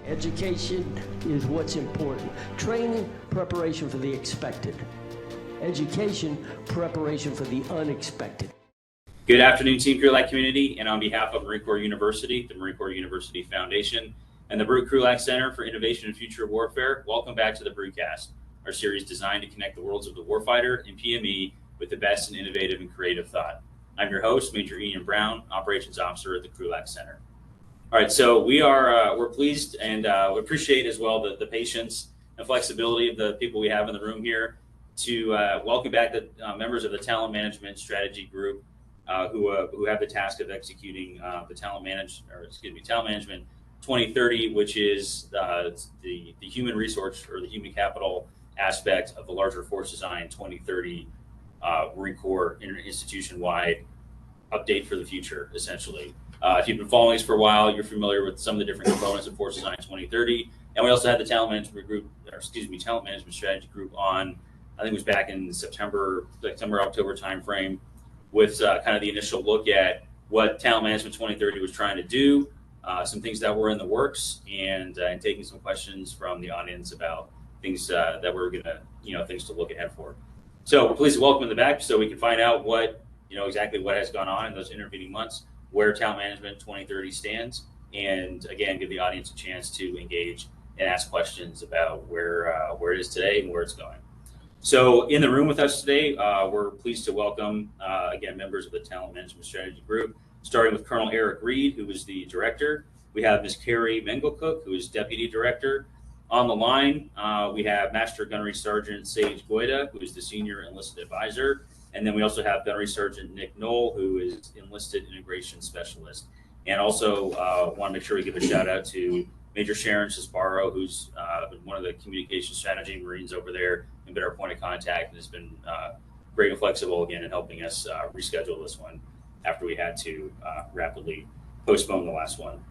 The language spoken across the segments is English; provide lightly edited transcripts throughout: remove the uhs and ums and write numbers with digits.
Education is what's important. Training, preparation for the expected. Education, preparation for the unexpected. Good afternoon, Team Krulak community, and on behalf of Marine Corps University, the Marine Corps University Foundation, and the Krulak Center for Innovation and Future Warfare, welcome back to the Brewcast, our series designed to connect the worlds of the warfighter and PME with the best in innovative and creative thought. I'm your host, Major Ian Brown, Operations Officer at the Krulak Center. All right, so we're pleased and we appreciate as well the patience and flexibility of the people we have in the room here to welcome back the members of the Talent Management Strategy Group who have the task of executing the Talent Management 2030, which is the human resource or the human capital aspect of the larger Force Design 2030 Marine Corps institution-wide update for the future, essentially. If you've been following us for a while, you're familiar with some of the different components of Force Design 2030. And we also had the Talent Management Strategy Group on, I think it was back in September, October timeframe, with kind of the initial look at what Talent Management 2030 was trying to do, some things that were in the works, and taking some questions from the audience about things that we're gonna, things to look ahead for. So please welcome in the back so we can find out what, exactly what has gone on in those intervening months, where Talent Management 2030 stands, and again, give the audience a chance to engage and ask questions about where it is today and where it's going. So in the room with us today, we're pleased to welcome, again, members of the Talent Management Strategy Group, starting with Colonel Eric Reed, who is the director. We have Ms. Carrie Mengelcook, who is deputy director. On the line, we have Master Gunnery Sergeant Sage Goida, who is the senior enlisted advisor. And then we also have Gunnery Sergeant Nick Knoll, who is enlisted integration specialist. And also want to make sure we give a shout out to Major Sharon Cisbaro, who's one of the communication strategy Marines over there and been our point of contact and has been great and flexible again in helping us reschedule this one after we had to rapidly postpone the last one.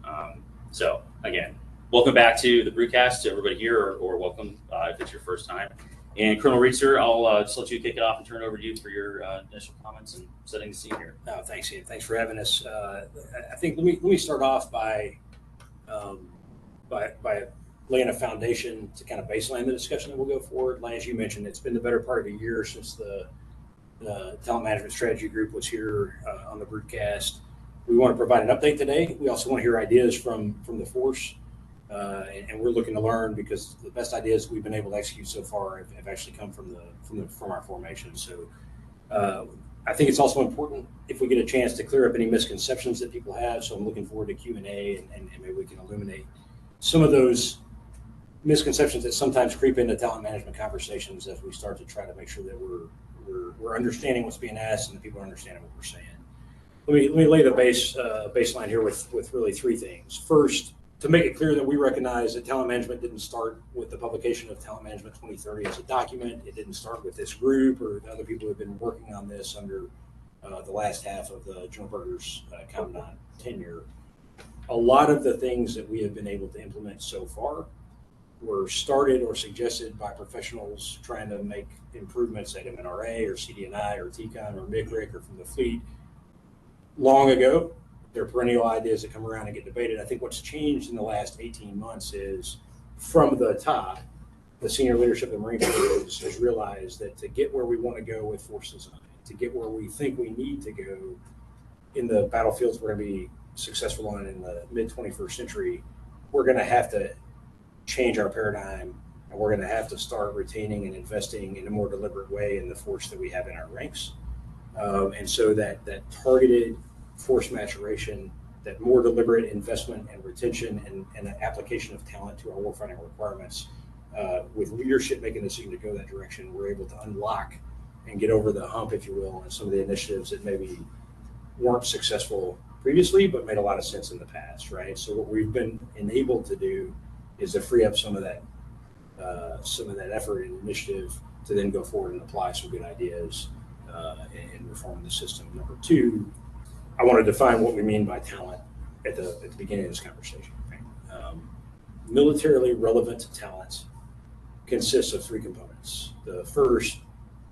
So again, welcome back to the Brewcast to everybody here, or welcome if it's your first time. And Colonel Reed, sir, I'll just let you kick it off and turn it over to you for your initial comments and setting the scene here. No, thanks, Ian. Thanks for having us. I think let me start off by laying a foundation to kind of baseline the discussion that we'll go forward. As you mentioned, it's been the better part of a year since the Talent Management Strategy Group was here on the Brewcast. We want to provide an update today. We also want to hear ideas from the force. And we're looking to learn, because the best ideas we've been able to execute so far have actually come from our formation. So I think it's also important if we get a chance to clear up any misconceptions that people have. So I'm looking forward to Q&A and maybe we can illuminate some of those misconceptions that sometimes creep into talent management conversations as we start to try to make sure that we're understanding what's being asked and the people are understanding what we're saying. Let me lay the baseline here with really three things. First, to make it clear that we recognize that talent management didn't start with the publication of Talent Management 2030 as a document. It didn't start with this group or the other people who have been working on this under the last half of the General Berger's Commandant tenure. A lot of the things that we have been able to implement so far were started or suggested by professionals trying to make improvements at MNRA or CDNI or TCON or MICRIC or from the fleet long ago. They're perennial ideas that come around and get debated. I think what's changed in the last 18 months is, from the top, the senior leadership of the Marine Corps has realized that to get where we want to go with force design, to get where we think we need to go in the battlefields we're going to be successful on in the mid-21st century, we're going to have to change our paradigm, and we're going to have to start retaining and investing in a more deliberate way in the force that we have in our ranks. And so that targeted force maturation, that more deliberate investment and retention and an application of talent to our warfighting requirements, with leadership making the decision to go that direction, we're able to unlock and get over the hump, if you will, on some of the initiatives that maybe weren't successful previously, but made a lot of sense in the past, right? So what we've been enabled to do is to free up some of that effort and initiative to then go forward and apply some good ideas and reform the system. Number two, I want to define what we mean by talent at the beginning of this conversation. Right? Militarily relevant talent consists of three components. The first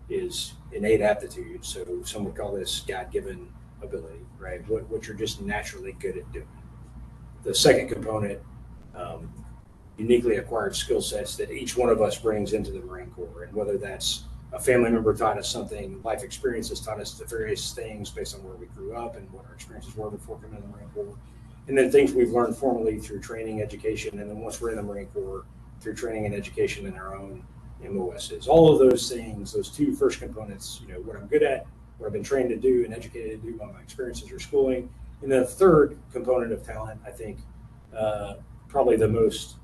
is innate aptitude. So some would call this God-given ability, right? What you're just naturally good at doing. The second component uniquely acquired skill sets that each one of us brings into the Marine Corps. And whether that's a family member taught us something, life experiences taught us the various things based on where we grew up and what our experiences were before coming to the Marine Corps. And then things we've learned formally through training, education, and then once we're in the Marine Corps, through training and education in our own MOSs. All of those things, those two first components, what I'm good at, what I've been trained to do and educated to do by my experiences or schooling. And then the third component of talent, I think, probably the most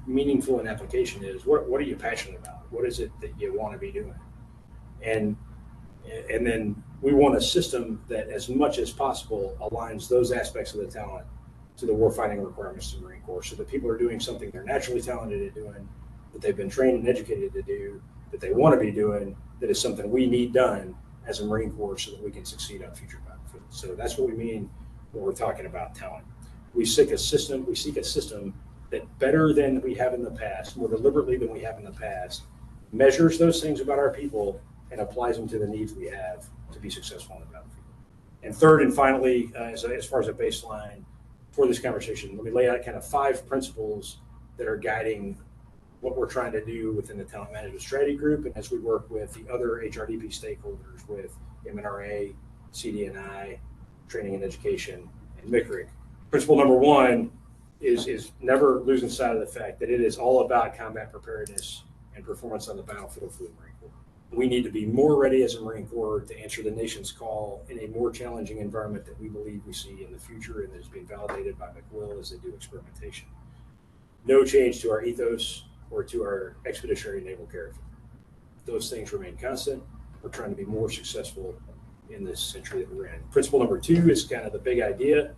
meaningful in application is what are you passionate about? What is it that you want to be doing? And then we want a system that as much as possible aligns those aspects of the talent to the warfighting requirements of the Marine Corps, so that people are doing something they're naturally talented at doing, that they've been trained and educated to do, that they want to be doing, that is something we need done as a Marine Corps so that we can succeed on future battlefields. So that's what we mean when we're talking about talent. We seek a system that better than we have in the past, more deliberately than we have in the past, measures those things about our people and applies them to the needs we have to be successful on the battlefield. And third and finally, as far as a baseline for this conversation, let me lay out kind of 5 principles that are guiding what we're trying to do within the Talent Management Strategy Group, and as we work with the other HRDP stakeholders, with MNRA, CDNI, Training and Education, and MCRIC. Principle number 1 is never losing sight of the fact that it is all about combat preparedness and performance on the battlefield for the Marine Corps. We need to be more ready as a Marine Corps to answer the nation's call in a more challenging environment that we believe we see in the future and that is being validated by McWill as they do experimentation. No change to our ethos or to our expeditionary naval character. Those things remain constant. We're trying to be more successful in this century that we're in. Principle number 2 is kind of the big idea.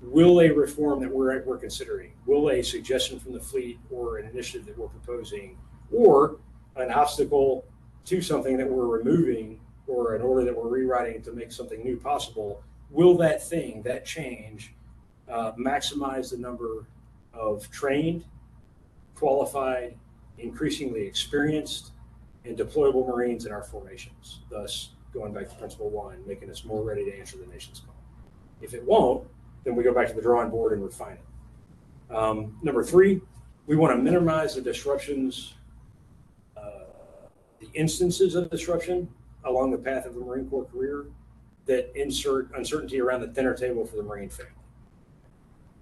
Will a reform that we're considering, will a suggestion from the fleet or an initiative that we're proposing, or an obstacle to something that we're removing or an order that we're rewriting to make something new possible, will that thing, that change, maximize the number of trained, qualified, increasingly experienced, and deployable Marines in our formations, thus going back to principle 1, making us more ready to answer the nation's call. If it won't, then we go back to the drawing board and refine it. Number 3, we want to minimize the disruptions, the instances of disruption along the path of the Marine Corps career that insert uncertainty around the dinner table for the Marine family.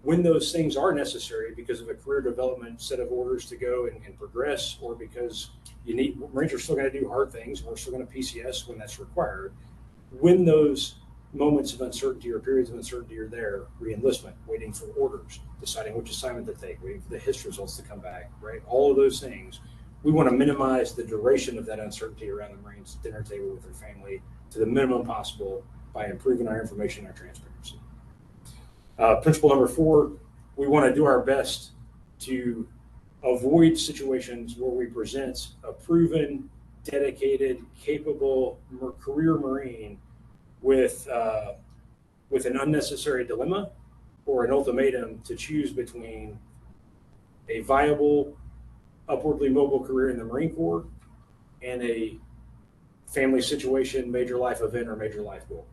When those things are necessary because of a career development set of orders to go and progress, or because Marines are still going to do hard things, and we're still going to PCS when that's required. When those moments of uncertainty or periods of uncertainty are there, re-enlistment, waiting for orders, deciding which assignment to take, waiting for the HIST results to come back, right? All of those things, we want to minimize the duration of that uncertainty around the Marines' dinner table with their family to the minimum possible by improving our information and our transparency. Principle number 4, we want to do our best to avoid situations where we present a proven, dedicated, capable career Marine with an unnecessary dilemma or an ultimatum to choose between a viable, upwardly mobile career in the Marine Corps and a family situation, major life event, or major life goal.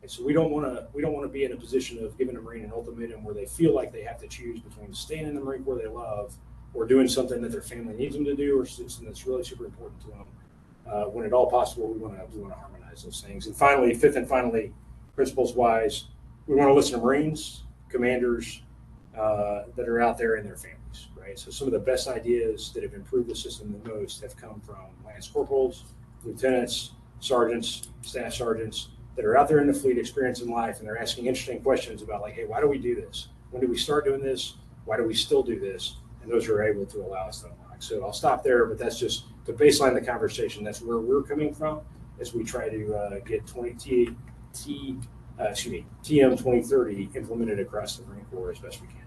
And so we don't want to be in a position of giving a Marine an ultimatum where they feel like they have to choose between staying in the Marine Corps they love or doing something that their family needs them to do, or something that's really super important to them. When at all possible, we want to harmonize those things. And finally, 5th and finally, principles wise, we want to listen to Marines, commanders that are out there and their families, right? So some of the best ideas that have improved the system the most have come from Lance Corporals, Lieutenants, Sergeants, Staff Sergeants that are out there in the fleet experiencing life, and they're asking interesting questions about, like, hey, why do we do this? When did we start doing this? Why do we still do this? And those are able to allow us to unlock. So I'll stop there, but that's just to baseline the conversation. That's where we're coming from as we try to get TM 2030 implemented across the Marine Corps as best we can.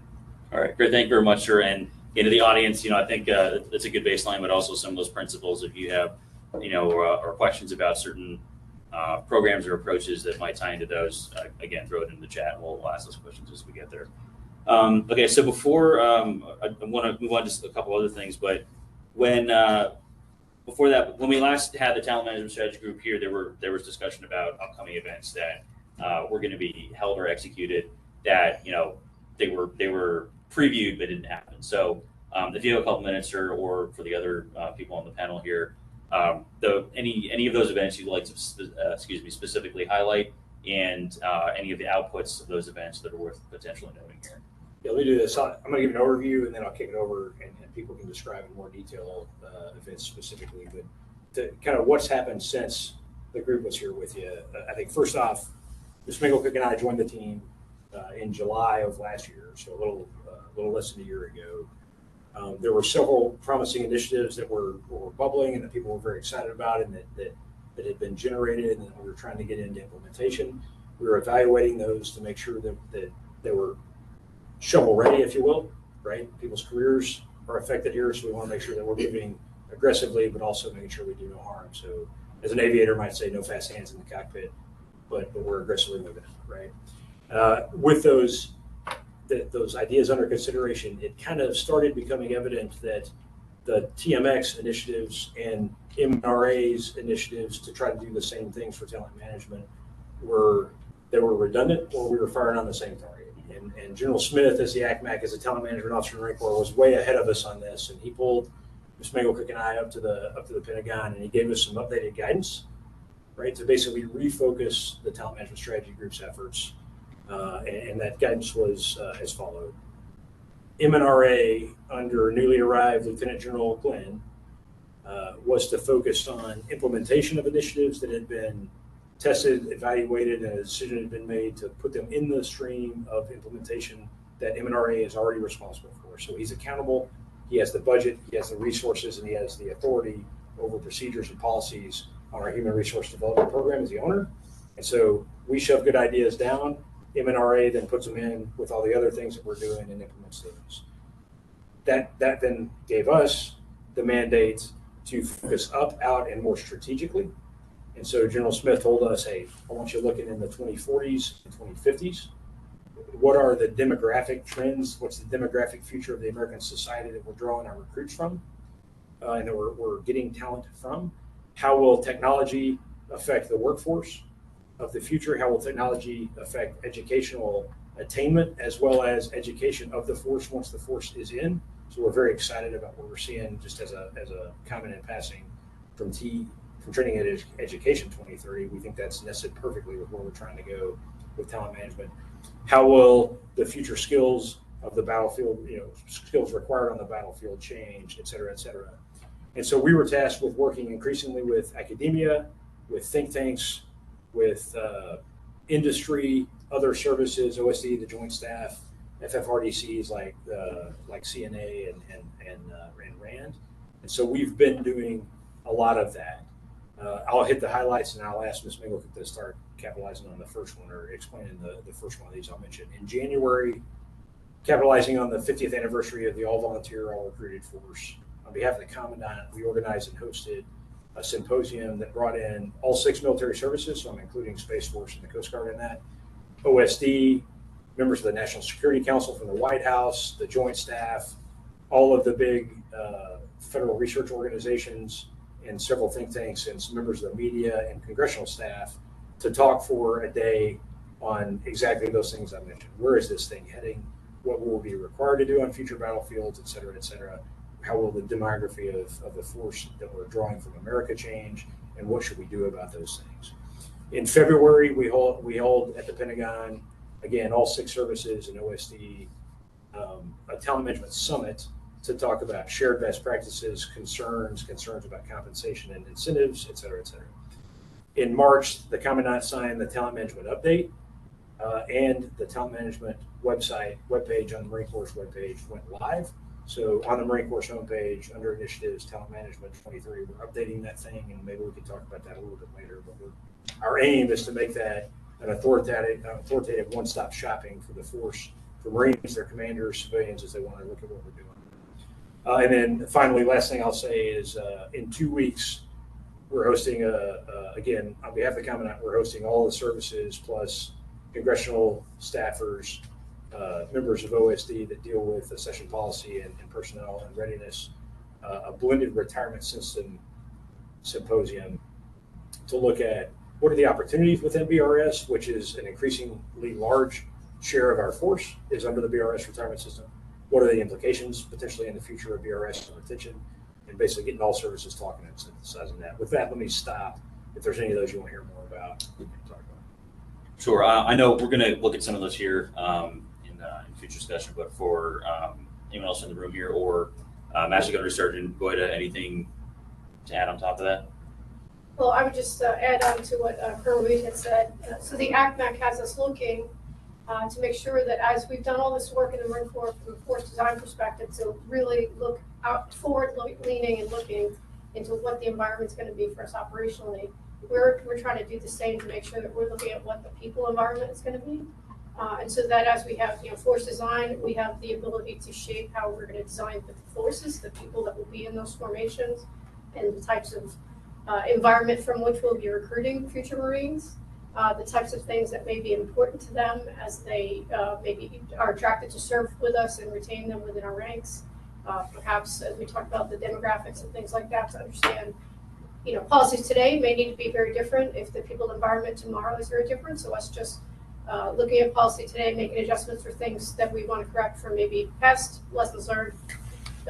All right, great. Thank you very much, sir. And into the audience, I think that's a good baseline, but also some of those principles, if you have, or questions about certain programs or approaches that might tie into those, again, throw it in the chat and we'll ask those questions as we get there. Okay, so before I want to move on to a couple other things, but before that, when we last had the Talent Management Strategy Group here, there was discussion about upcoming events that were going to be held or executed that they were previewed but didn't happen. So if you have a couple minutes, or for the other people on the panel here, any of those events you'd like to specifically highlight, and any of the outputs of those events that are worth potentially noting here. Yeah, let me do this. I'm going to give an overview, and then I'll kick it over, and people can describe in more detail events specifically. But to kind of what's happened since the group was here with you, I think first off, Ms. Minglecook and I joined the team in July of last year, so a little less than a year ago. There were several promising initiatives that were bubbling and that people were very excited about, and that had been generated, and that we were trying to get into implementation. We were evaluating those to make sure that they were shovel ready, if you will, right? People's careers are affected here, so we want to make sure that we're moving aggressively, but also making sure we do no harm. So as an aviator might say, no fast hands in the cockpit, but we're aggressively moving, right? With those ideas under consideration, it kind of started becoming evident that the TMX initiatives and MRA's initiatives to try to do the same things for talent management were redundant, or we were firing on the same target. And General Smith, as the ACMAC, as a talent management officer in the Marine Corps, was way ahead of us on this, and he pulled Ms. Minglecook and I up to the Pentagon, and he gave us some updated guidance, right, to basically refocus the talent management strategy group's efforts. And that guidance was as followed. MNRA, under newly arrived Lieutenant General Glenn, was to focus on implementation of initiatives that had been tested, evaluated, and a decision had been made to put them in the stream of implementation that MNRA is already responsible for. So he's accountable, he has the budget, he has the resources, and he has the authority over procedures and policies on our human resource development program as the owner. And so we shove good ideas down, MNRA then puts them in with all the other things that we're doing and implements those. That then gave us the mandate to focus up, out, and more strategically. And so General Smith told us, hey, I want you looking in the 2040s and 2050s. What are the demographic trends? What's the demographic future of the American society that we're drawing our recruits from and that we're getting talent from? How will technology affect the workforce of the future? How will technology affect educational attainment as well as education of the force once the force is in? So we're very excited about what we're seeing, just as a comment in passing from Training and Education 2030. We think that's nested perfectly with where we're trying to go with talent management. How will the future skills of the battlefield, skills required on the battlefield change, et cetera, et cetera. And so we were tasked with working increasingly with academia, with think tanks, with industry, other services, OSD, the Joint Staff, FFRDCs like CNA and RAND. And so we've been doing a lot of that. I'll hit the highlights, and I'll ask Ms. Minglecook to start capitalizing on the first one, or explaining the first one of these I'll mention. In January, capitalizing on the 50th anniversary of the All-Volunteer, All-Recruited Force, on behalf of the Commandant, we organized and hosted a symposium that brought in all 6 military services, so I'm including Space Force and the Coast Guard in that, OSD, members of the National Security Council from the White House, the Joint Staff, all of the big federal research organizations, and several think tanks, and some members of the media and congressional staff, to talk for a day on exactly those things I mentioned. Where is this thing heading? What will we be required to do on future battlefields, et cetera, et cetera? How will the demography of the force that we're drawing from America change, and what should we do about those things? In February, we hold at the Pentagon, again, all 6 services and OSD, a talent management summit to talk about shared best practices, concerns about compensation and incentives, et cetera, et cetera. In March, the Commandant signed the talent management update, and the talent management webpage on the Marine Corps webpage went live. So on the Marine Corps homepage, under initiatives, talent management 2030, we're updating that thing, and maybe we can talk about that a little bit later. But our aim is to make that an authoritative one-stop shopping for the force, for Marines, their commanders, civilians, as they want to look at what we're doing. And then finally, last thing I'll say is in 2 weeks, we're hosting, again, on behalf of the Commandant, we're hosting all the services plus congressional staffers, members of OSD that deal with accession policy and personnel and readiness, a blended retirement system symposium to look at what are the opportunities within BRS, which is an increasingly large share of our force is under the BRS retirement system. what are the implications potentially in the future of BRS and retention, and basically getting all services talking and synthesizing that. With that, let me stop. If there's any of those you want to hear more about, we can talk about. Sure. I know we're going to look at some of those here in future discussion, but for anyone else in the room here or Master Gunnery Sergeant, go ahead. Anything to add on top of that? Well, I would just add on to what Colonel Reed had said. So the ACMAC has us looking to make sure that as we've done all this work in the Marine Corps from a force design perspective, to really look out forward, leaning and looking into what the environment's going to be for us operationally. We're trying to do the same to make sure that we're looking at what the people environment is going to be. And so that as we have, force design, we have the ability to shape how we're going to design the forces, the people that will be in those formations, and the types of environment from which we'll be recruiting future Marines, the types of things that may be important to them as they maybe are attracted to serve with us and retain them within our ranks. Perhaps as we talk about the demographics and things like that, to understand, policies today may need to be very different if the people environment tomorrow is very different. So us just looking at policy today, making adjustments for things that we want to correct from maybe past lessons learned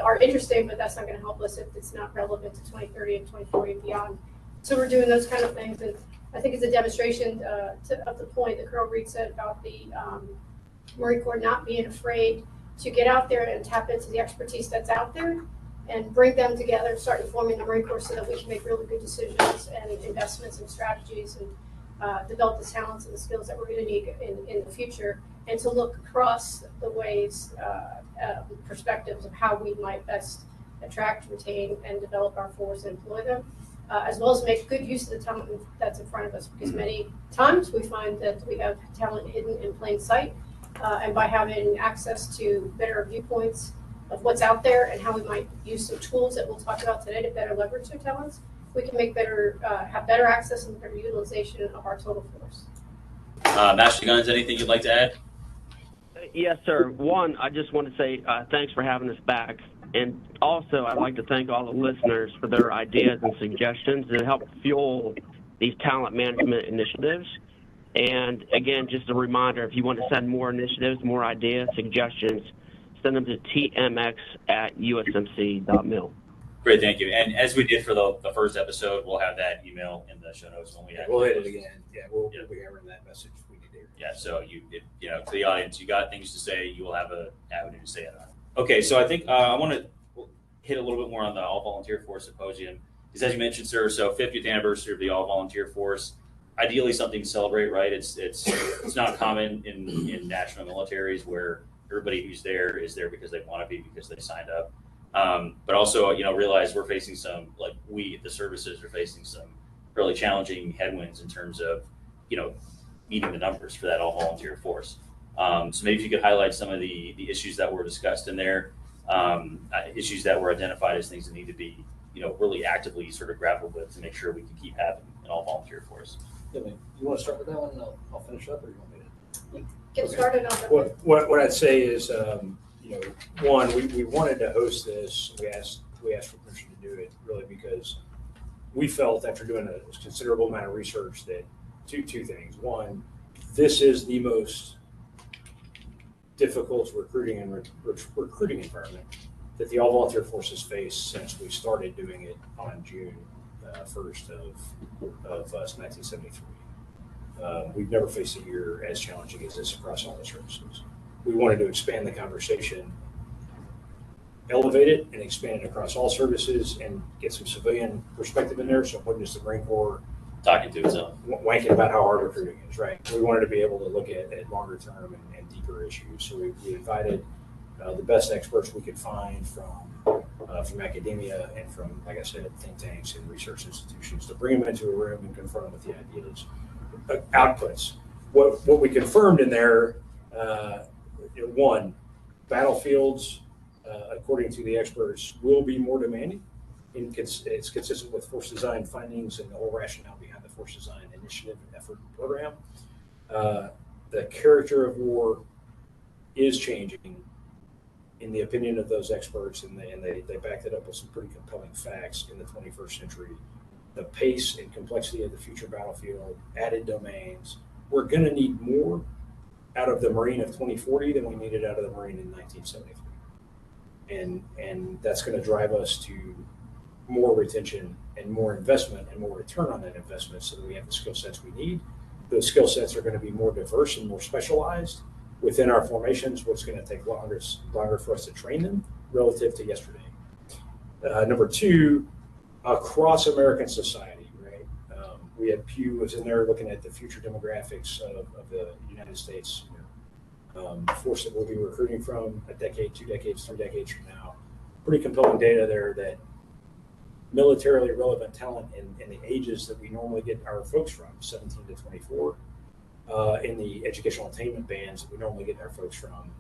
are interesting, but that's not going to help us if it's not relevant to 2030 and 2040 and beyond. So we're doing those kind of things, and I think it's a demonstration of the point that Colonel Reed said about the Marine Corps not being afraid to get out there and tap into the expertise that's out there and bring them together, start informing the Marine Corps so that we can make really good decisions and investments and strategies and develop the talents and the skills that we're going to need in the future, and to look across the ways, perspectives of how we might best attract, retain, and develop our force and employ them, as well as make good use of the talent that's in front of us, because many times we find that we have talent hidden in plain sight, and by having access to better viewpoints of what's out there and how we might use some tools that we'll talk about today to better leverage their talents, we can make have better access and better utilization of our total force. Master Guns, anything you'd like to add? Yes, sir. One, I just want to say thanks for having us back. And also, I'd like to thank all the listeners for their ideas and suggestions that help fuel these talent management initiatives. And again, just a reminder, if you want to send more initiatives, more ideas, suggestions, send them to tmx@usmc.mil. Great, thank you. And as we did for the first episode, we'll have that email in the show notes when we have. We'll hit it again. Yeah, we'll be hammering that message we need to hear. Yeah, so to the audience, you got things to say, you will have a avenue to say it on. Okay, so I think I want to hit a little bit more on the All-Volunteer Force Symposium. Because as you mentioned, sir, so 50th anniversary of the All-Volunteer Force, ideally something to celebrate, right? It's not common in national militaries where everybody who's there is there because they want to be, because they signed up. But also, realize we're facing some, the services are facing some really challenging headwinds in terms of, meeting the numbers for that all-volunteer force. So maybe if you could highlight some of the issues that were discussed in there, issues that were identified as things that need to be, really actively sort of grappled with to make sure we can keep having an all-volunteer force. Yeah, man. You want to start with that one, and I'll finish up, or you want me to? Get started on that. What I'd say is, one, we wanted to host this. We asked for permission to do it, really, because we felt after doing a considerable amount of research that two things. One, this is the most difficult recruiting environment that the all-volunteer forces face since we started doing it on June 1st of 1973. We've never faced a year as challenging as this across all the services. We wanted to expand the conversation, elevate it, and expand it across all services, and get some civilian perspective in there. So it wasn't just the Marine Corps Talking to itself. wanking about how hard recruiting is, right? We wanted to be able to look at longer term and deeper issues. So we invited the best experts we could find from academia and from, like I said, think tanks and research institutions to bring them into a room and confront them with the ideas. Outputs. What we confirmed in there, one, battlefields, according to the experts, will be more demanding. It's consistent with force design findings and the whole rationale behind the force design initiative and effort program. The character of war is changing, in the opinion of those experts, and they backed it up with some pretty compelling facts in the 21st century. The pace and complexity of the future battlefield, added domains. We're going to need more out of the Marine of 2040 than we needed out of the Marine in 1973. and that's going to drive us to more retention and more investment and more return on that investment, so that we have the skill sets we need. Those skill sets are going to be more diverse and more specialized within our formations, what's going to take longer for us to train them relative to yesterday. Number two, across American society, right? We had Pew was in there looking at the future demographics of the United States, force that we'll be recruiting from a decade, 2 decades, 3 decades from now. Pretty compelling data there that militarily relevant talent in the ages that we normally get our folks from, 17 to 24, in the educational attainment bands that we normally get our folks from,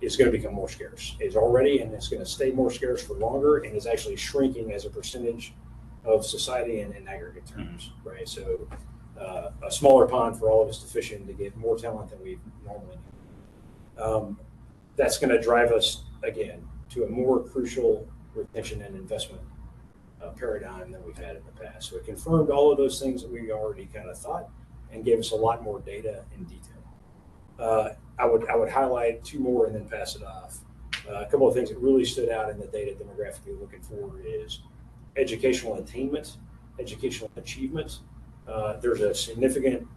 is going to become more scarce. It's already, and it's going to stay more scarce for longer, and is actually shrinking as a percentage of society in aggregate terms, right? So a smaller pond for all of us to fish in to get more talent than we normally need. That's going to drive us, again, to a more crucial retention and investment paradigm than we've had in the past. So it confirmed all of those things that we already kind of thought and gave us a lot more data in detail. I would highlight 2 more and then pass it off. A couple of things that really stood out in the data demographically looking for is educational attainment, educational achievement. There's a significant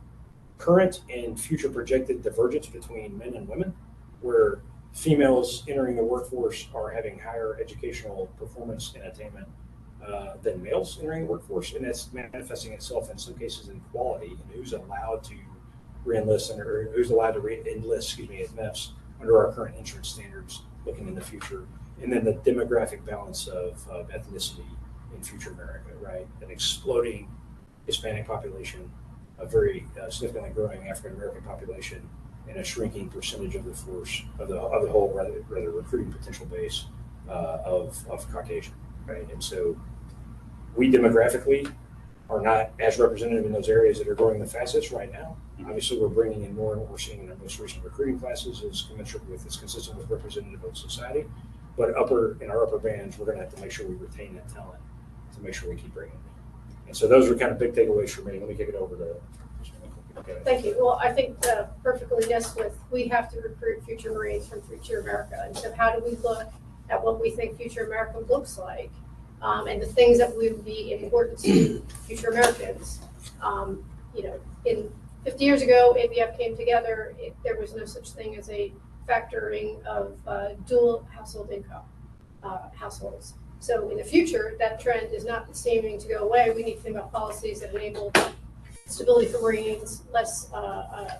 current and future projected divergence between men and women, where females entering the workforce are having higher educational performance and attainment than males entering the workforce, and that's manifesting itself in some cases in quality and who's allowed to re-enlist or who's allowed to re-enlist, at MEFs under our current entrance standards looking in the future. And then the demographic balance of ethnicity in future America, right? An exploding Hispanic population, a very significantly growing African American population, and a shrinking percentage of the force of the whole rather recruiting potential base of Caucasian, right? And so we demographically are not as representative in those areas that are growing the fastest right now. Obviously, we're bringing in more, and what we're seeing in our most recent recruiting classes is commensurate with, is consistent with representative of society. But in our upper bands, we're going to have to make sure we retain that talent to make sure we keep bringing it. And so those are kind of big takeaways for me. Let me kick it over to. Okay. Thank you. Well, I think perfectly yes with, we have to recruit future Marines from future America. And so how do we look at what we think future America looks like, and the things that would be important to future Americans? In 50 years ago, ABF came together. There was no such thing as a factoring of dual household income households. So in the future, that trend is not seeming to go away. We need to think about policies that enable stability for Marines, less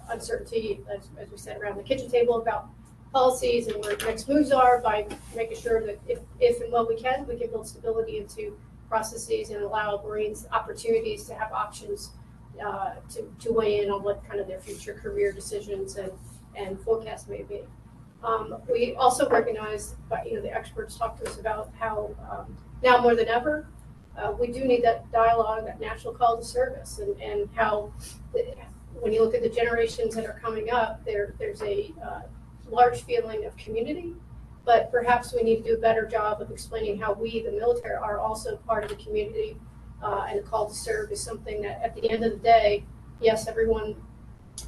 uncertainty, as we said, around the kitchen table about policies and where next moves are, by making sure that if and when we can build stability into processes and allow Marines opportunities to have options to weigh in on what kind of their future career decisions and forecasts may be. We also recognize, the experts talk to us about how now more than ever, we do need that dialogue, that national call to service, and how when you look at the generations that are coming up, there's a large feeling of community, but perhaps we need to do a better job of explaining how we, the military, are also part of the community, and the call to serve is something that at the end of the day, yes, everyone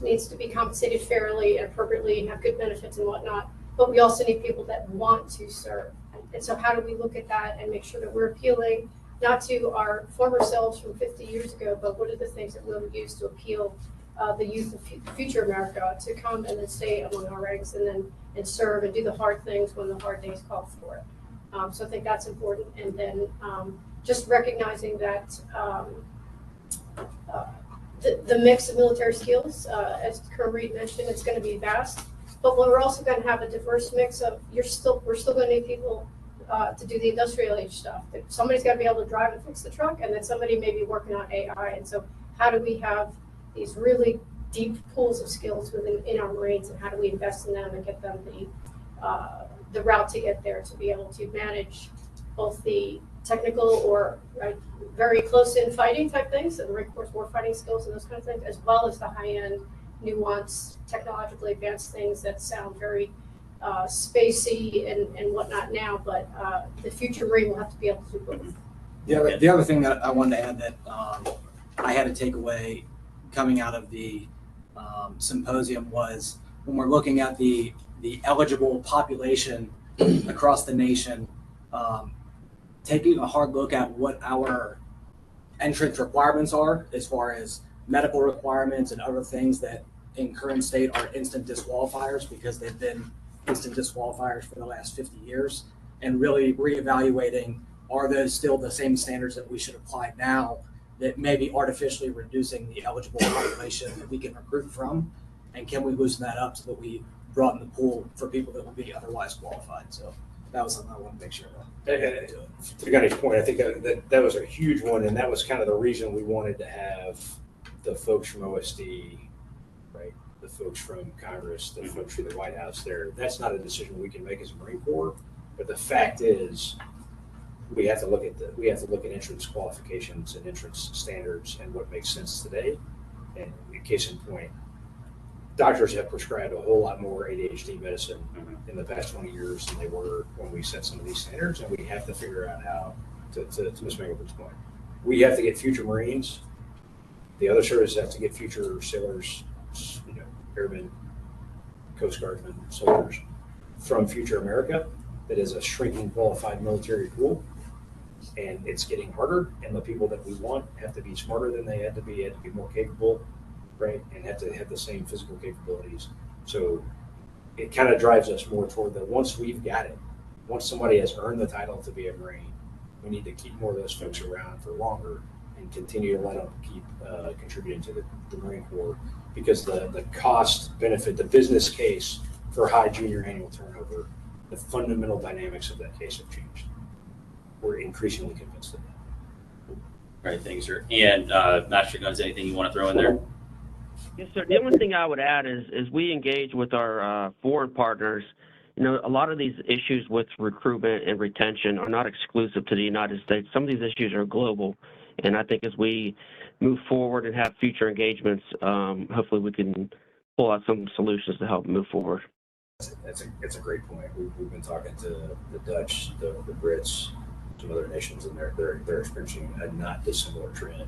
needs to be compensated fairly and appropriately and have good benefits and whatnot, but we also need people that want to serve. And so how do we look at that and make sure that we're appealing not to our former selves from 50 years ago, but what are the things that we'll use to appeal the youth of future America to come and then stay among our ranks and serve and do the hard things when the hard days call for it. So I think that's important. And then just recognizing that the mix of military skills, as Colonel Reed mentioned, it's going to be vast, but we're also going to have a diverse mix of, we're still going to need people to do the industrial age stuff. Somebody's got to be able to drive and fix the truck, and then somebody may be working on AI. And so how do we have these really deep pools of skills in our Marines, and how do we invest in them and get them the route to get there, to be able to manage both the technical or very close-in fighting type things, and the Marine Corps war fighting skills and those kind of things, as well as the high-end, nuanced, technologically advanced things that sound very spacey and whatnot now, but the future Marine will have to be able to do both. The other thing that I wanted to add that I had to take away coming out of the symposium was when we're looking at the eligible population across the nation, taking a hard look at what our entrance requirements are as far as medical requirements and other things that in current state are instant disqualifiers because they've been instant disqualifiers for the last 50 years, and really reevaluating, are those still the same standards that we should apply now that may be artificially reducing the eligible population that we can recruit from, and can we loosen that up so that we broaden the pool for people that would be otherwise qualified? So that was something I wanted to make sure of. To Gunny's point, I think that was a huge one, and that was kind of the reason we wanted to have the folks from OSD, right? The folks from Congress, the folks from the White House there. That's not a decision we can make as a Marine Corps, but the fact is, we have to look at entrance qualifications and entrance standards and what makes sense today. And case in point, doctors have prescribed a whole lot more ADHD medicine in the past 20 years than they were when we set some of these standards, and we have to figure out how to Ms. Mangleton's point. We have to get future Marines. The other services have to get future sailors, airmen, Coast Guardsmen, soldiers from future America. That is a shrinking qualified military pool, and it's getting harder. And the people that we want have to be smarter than they had to be more capable, right? And have to have the same physical capabilities. So it kind of drives us more toward once we've got it, once somebody has earned the title to be a Marine, we need to keep more of those folks around for longer and continue to let them keep contributing to the Marine Corps, because the cost benefit, the business case for high junior annual turnover, the fundamental dynamics of that case have changed. We're increasingly convinced of that. Right, thanks, sir. And Master Guns, anything you want to throw in there? Yes, sir. The only thing I would add is we engage with our foreign partners. A lot of these issues with recruitment and retention are not exclusive to the United States. Some of these issues are global. And I think as we move forward and have future engagements, hopefully we can pull out some solutions to help move forward. It's a great point. We've been talking to the Dutch, the Brits, some other nations, and they're experiencing a not dissimilar trend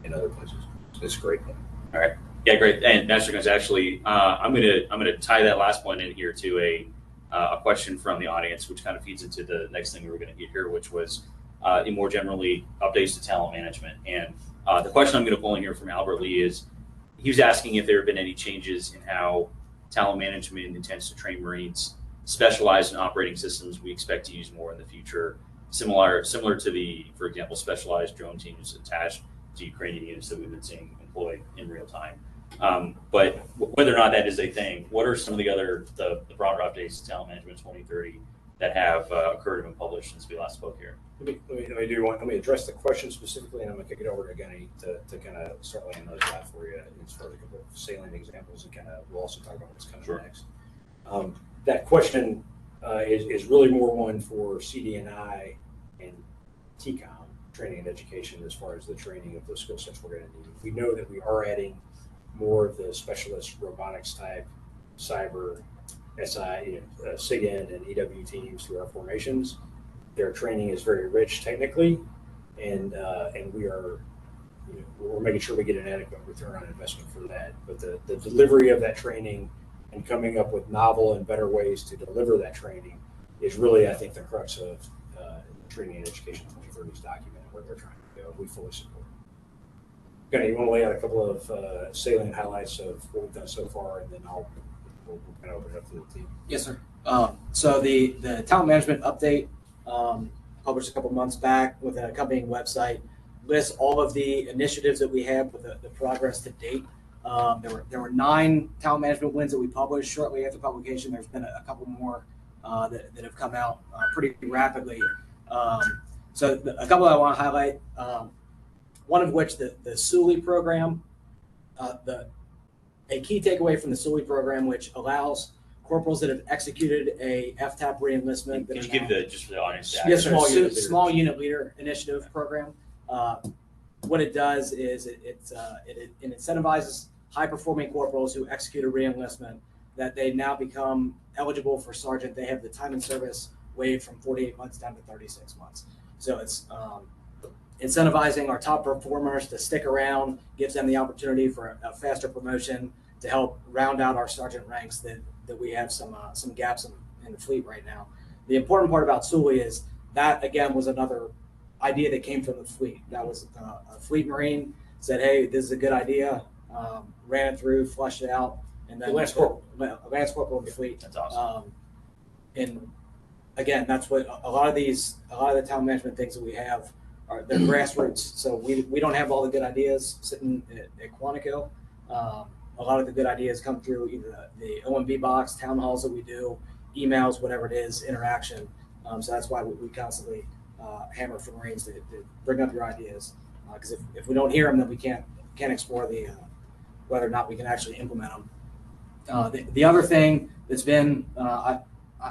in other places. So it's a great point. All right. Yeah, great. And Master Guns, actually, I'm gonna tie that last point in here to a question from the audience, which kind of feeds into the next thing we were going to get here, which was more generally updates to talent management. And the question I'm going to pull in here from Albert Lee is, he was asking if there have been any changes in how talent management intends to train Marines specialized in operating systems we expect to use more in the future, similar to the, for example, specialized drone teams attached to Ukrainian units that we've been seeing employed in real time. But whether or not that is a thing, what are some of the broader updates to talent management 2030 that have occurred and been published since we last spoke here? Let me address the question specifically, and I'm going to kick it over to Gunny to kind of start laying those out for you as far as a couple of salient examples, and we'll also talk about what's coming next. That question is really more one for CD&I and TCOM, training and education, as far as the training of those skill sets we're going to need. We know that we are adding more of the specialist robotics type, cyber, SI, SIGINT and EW teams to our formations. Their training is very rich technically, and we're making sure we get an adequate return on investment for that. But the delivery of that training and coming up with novel and better ways to deliver that training is really, I think, the crux of Training and Education 2030's document and where they're trying to go. We fully support it. Gunny, you want to lay out a couple of salient highlights of what we've done so far, and then we'll kind of open it up to the team. Yes, sir. So the talent management update, published a couple months back with an accompanying website, lists all of the initiatives that we have with the progress to date. There were 9 talent management wins that we published shortly after publication. There's been a couple more that have come out pretty rapidly. So a couple I want to highlight, one of which the SULI program, a key takeaway from the SULI program, which allows corporals that have executed a FTAP reenlistment. Can you give just for the audience? Yes, small unit leader initiative program. What it does is it incentivizes high-performing corporals who execute a reenlistment that they now become eligible for sergeant. They have the time in service waived from 48 months down to 36 months. So it's incentivizing our top performers to stick around, gives them the opportunity for a faster promotion to help round out our sergeant ranks that we have some gaps in the fleet right now. The important part about Sully is that, again, was another idea that came from the fleet. That was a fleet Marine said, hey, this is a good idea, ran it through, flushed it out, and then Lance Corporal in the fleet. That's awesome. And again, that's what a lot of the talent management things that we have are, they're grassroots. So we don't have all the good ideas sitting at Quantico. A lot of the good ideas come through either the OMB box, town halls that we do, emails, whatever it is, interaction. So that's why we constantly hammer for Marines to bring up your ideas. Because if we don't hear them, then we can't explore the whether or not we can actually implement them. The other thing that's been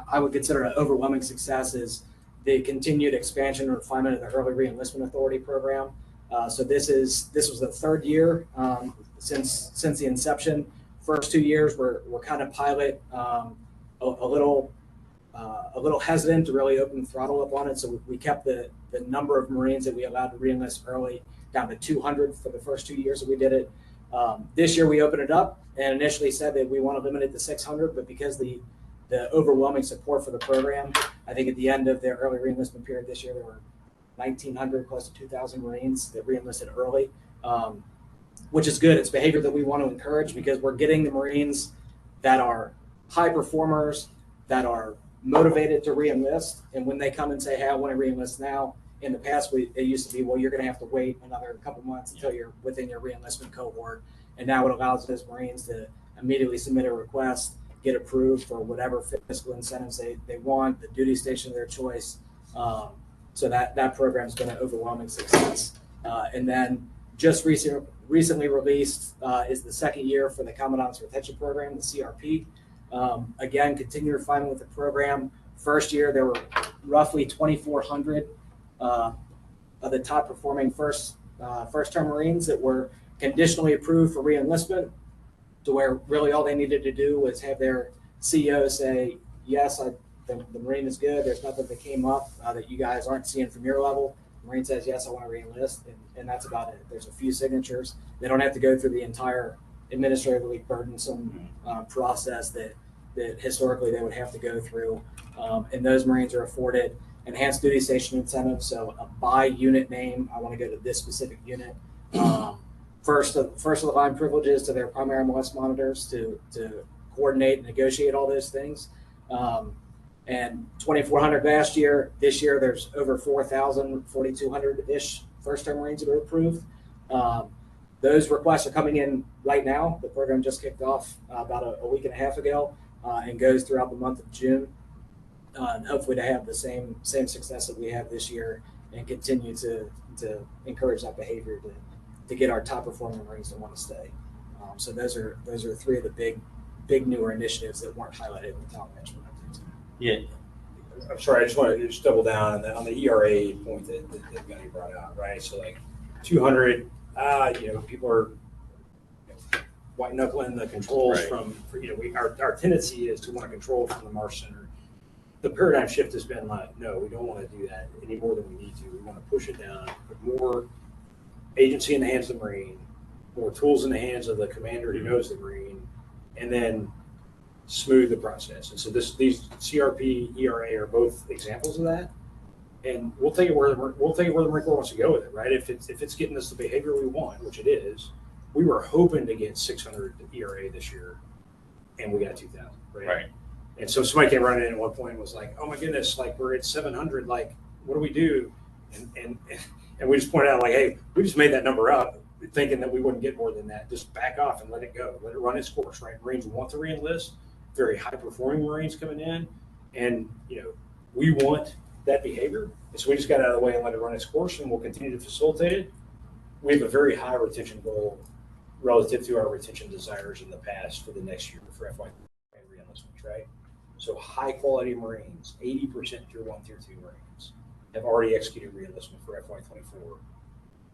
I would consider an overwhelming success is the continued expansion and refinement of the Early Reenlistment Authority program. So this was the third year since the inception. First 2 years were kind of pilot, a little hesitant to really open the throttle up on it. So we kept the number of Marines that we allowed to reenlist early down to 200 for the first 2 years that we did it. This year we opened it up and initially said that we want to limit it to 600, but because the overwhelming support for the program, I think at the end of their early reenlistment period this year, there were 1,900, close to 2,000 Marines that reenlisted early, which is good. It's behavior that we want to encourage because we're getting the Marines that are high performers, that are motivated to reenlist. And when they come and say, hey, I want to reenlist now, in the past, it used to be, well, you're going to have to wait another couple months until you're within your reenlistment cohort. And now it allows those Marines to immediately submit a request, get approved for whatever fiscal incentives they want, the duty station of their choice. So that program's been an overwhelming success. And then just recently released is the second year for the Commandant's Retention Program, the CRP. Again, continue refinement with the program. First year, there were roughly 2,400 of the top performing first-term Marines that were conditionally approved for reenlistment, to where really all they needed to do was have their CEO say, yes, the Marine is good. There's nothing that came up that you guys aren't seeing from your level. The Marine says, yes, I want to reenlist, and that's about it. There's a few signatures. They don't have to go through the entire administratively burdensome process that historically they would have to go through. And those Marines are afforded enhanced duty station incentives, so a by unit name. I want to go to this specific unit. First of the line privileges to their primary MLS monitors to coordinate and negotiate all those things. And 2,400 last year. This year, there's over 4,000, 4,200-ish first-term Marines that are approved. Those requests are coming in right now. The program just kicked off about a week and a half ago and goes throughout the month of June. And hopefully to have the same success that we have this year and continue to encourage that behavior to get our top performing Marines to want to stay. So those are three of the big newer initiatives that weren't highlighted in the talent management updates. Yeah. I'm sorry, I just want to just double down on the ERA point that Gunny brought out, right? So like 200, people are white knuckling the controls Right. our tendency is to want to control from the Marsh Center. The paradigm shift has been like, no, we don't want to do that any more than we need to. We want to push it down, put more agency in the hands of the Marine, more tools in the hands of the commander who knows the Marine, and then smooth the process. And so these CRP, ERA are both examples of that. And we'll take it where the Marine Corps wants to go with it, right? If it's getting us the behavior we want, which it is, we were hoping to get 600 ERA this year, and we got 2,000, right? Right. And so somebody came running in at one point and was like, oh my goodness, like we're at 700, like what do we do? And we just pointed out like, hey, we just made that number up thinking that we wouldn't get more than that. Just back off and let it go. Let it run its course, right? Marines want to reenlist, very high performing Marines coming in. And, we want that behavior. And so we just got out of the way and let it run its course, and we'll continue to facilitate it. We have a very high retention goal relative to our retention desires in the past for the next year for FY reenlistments, right? So high quality Marines, 80% Tier 1, Tier 2 Marines have already executed reenlistment for FY24,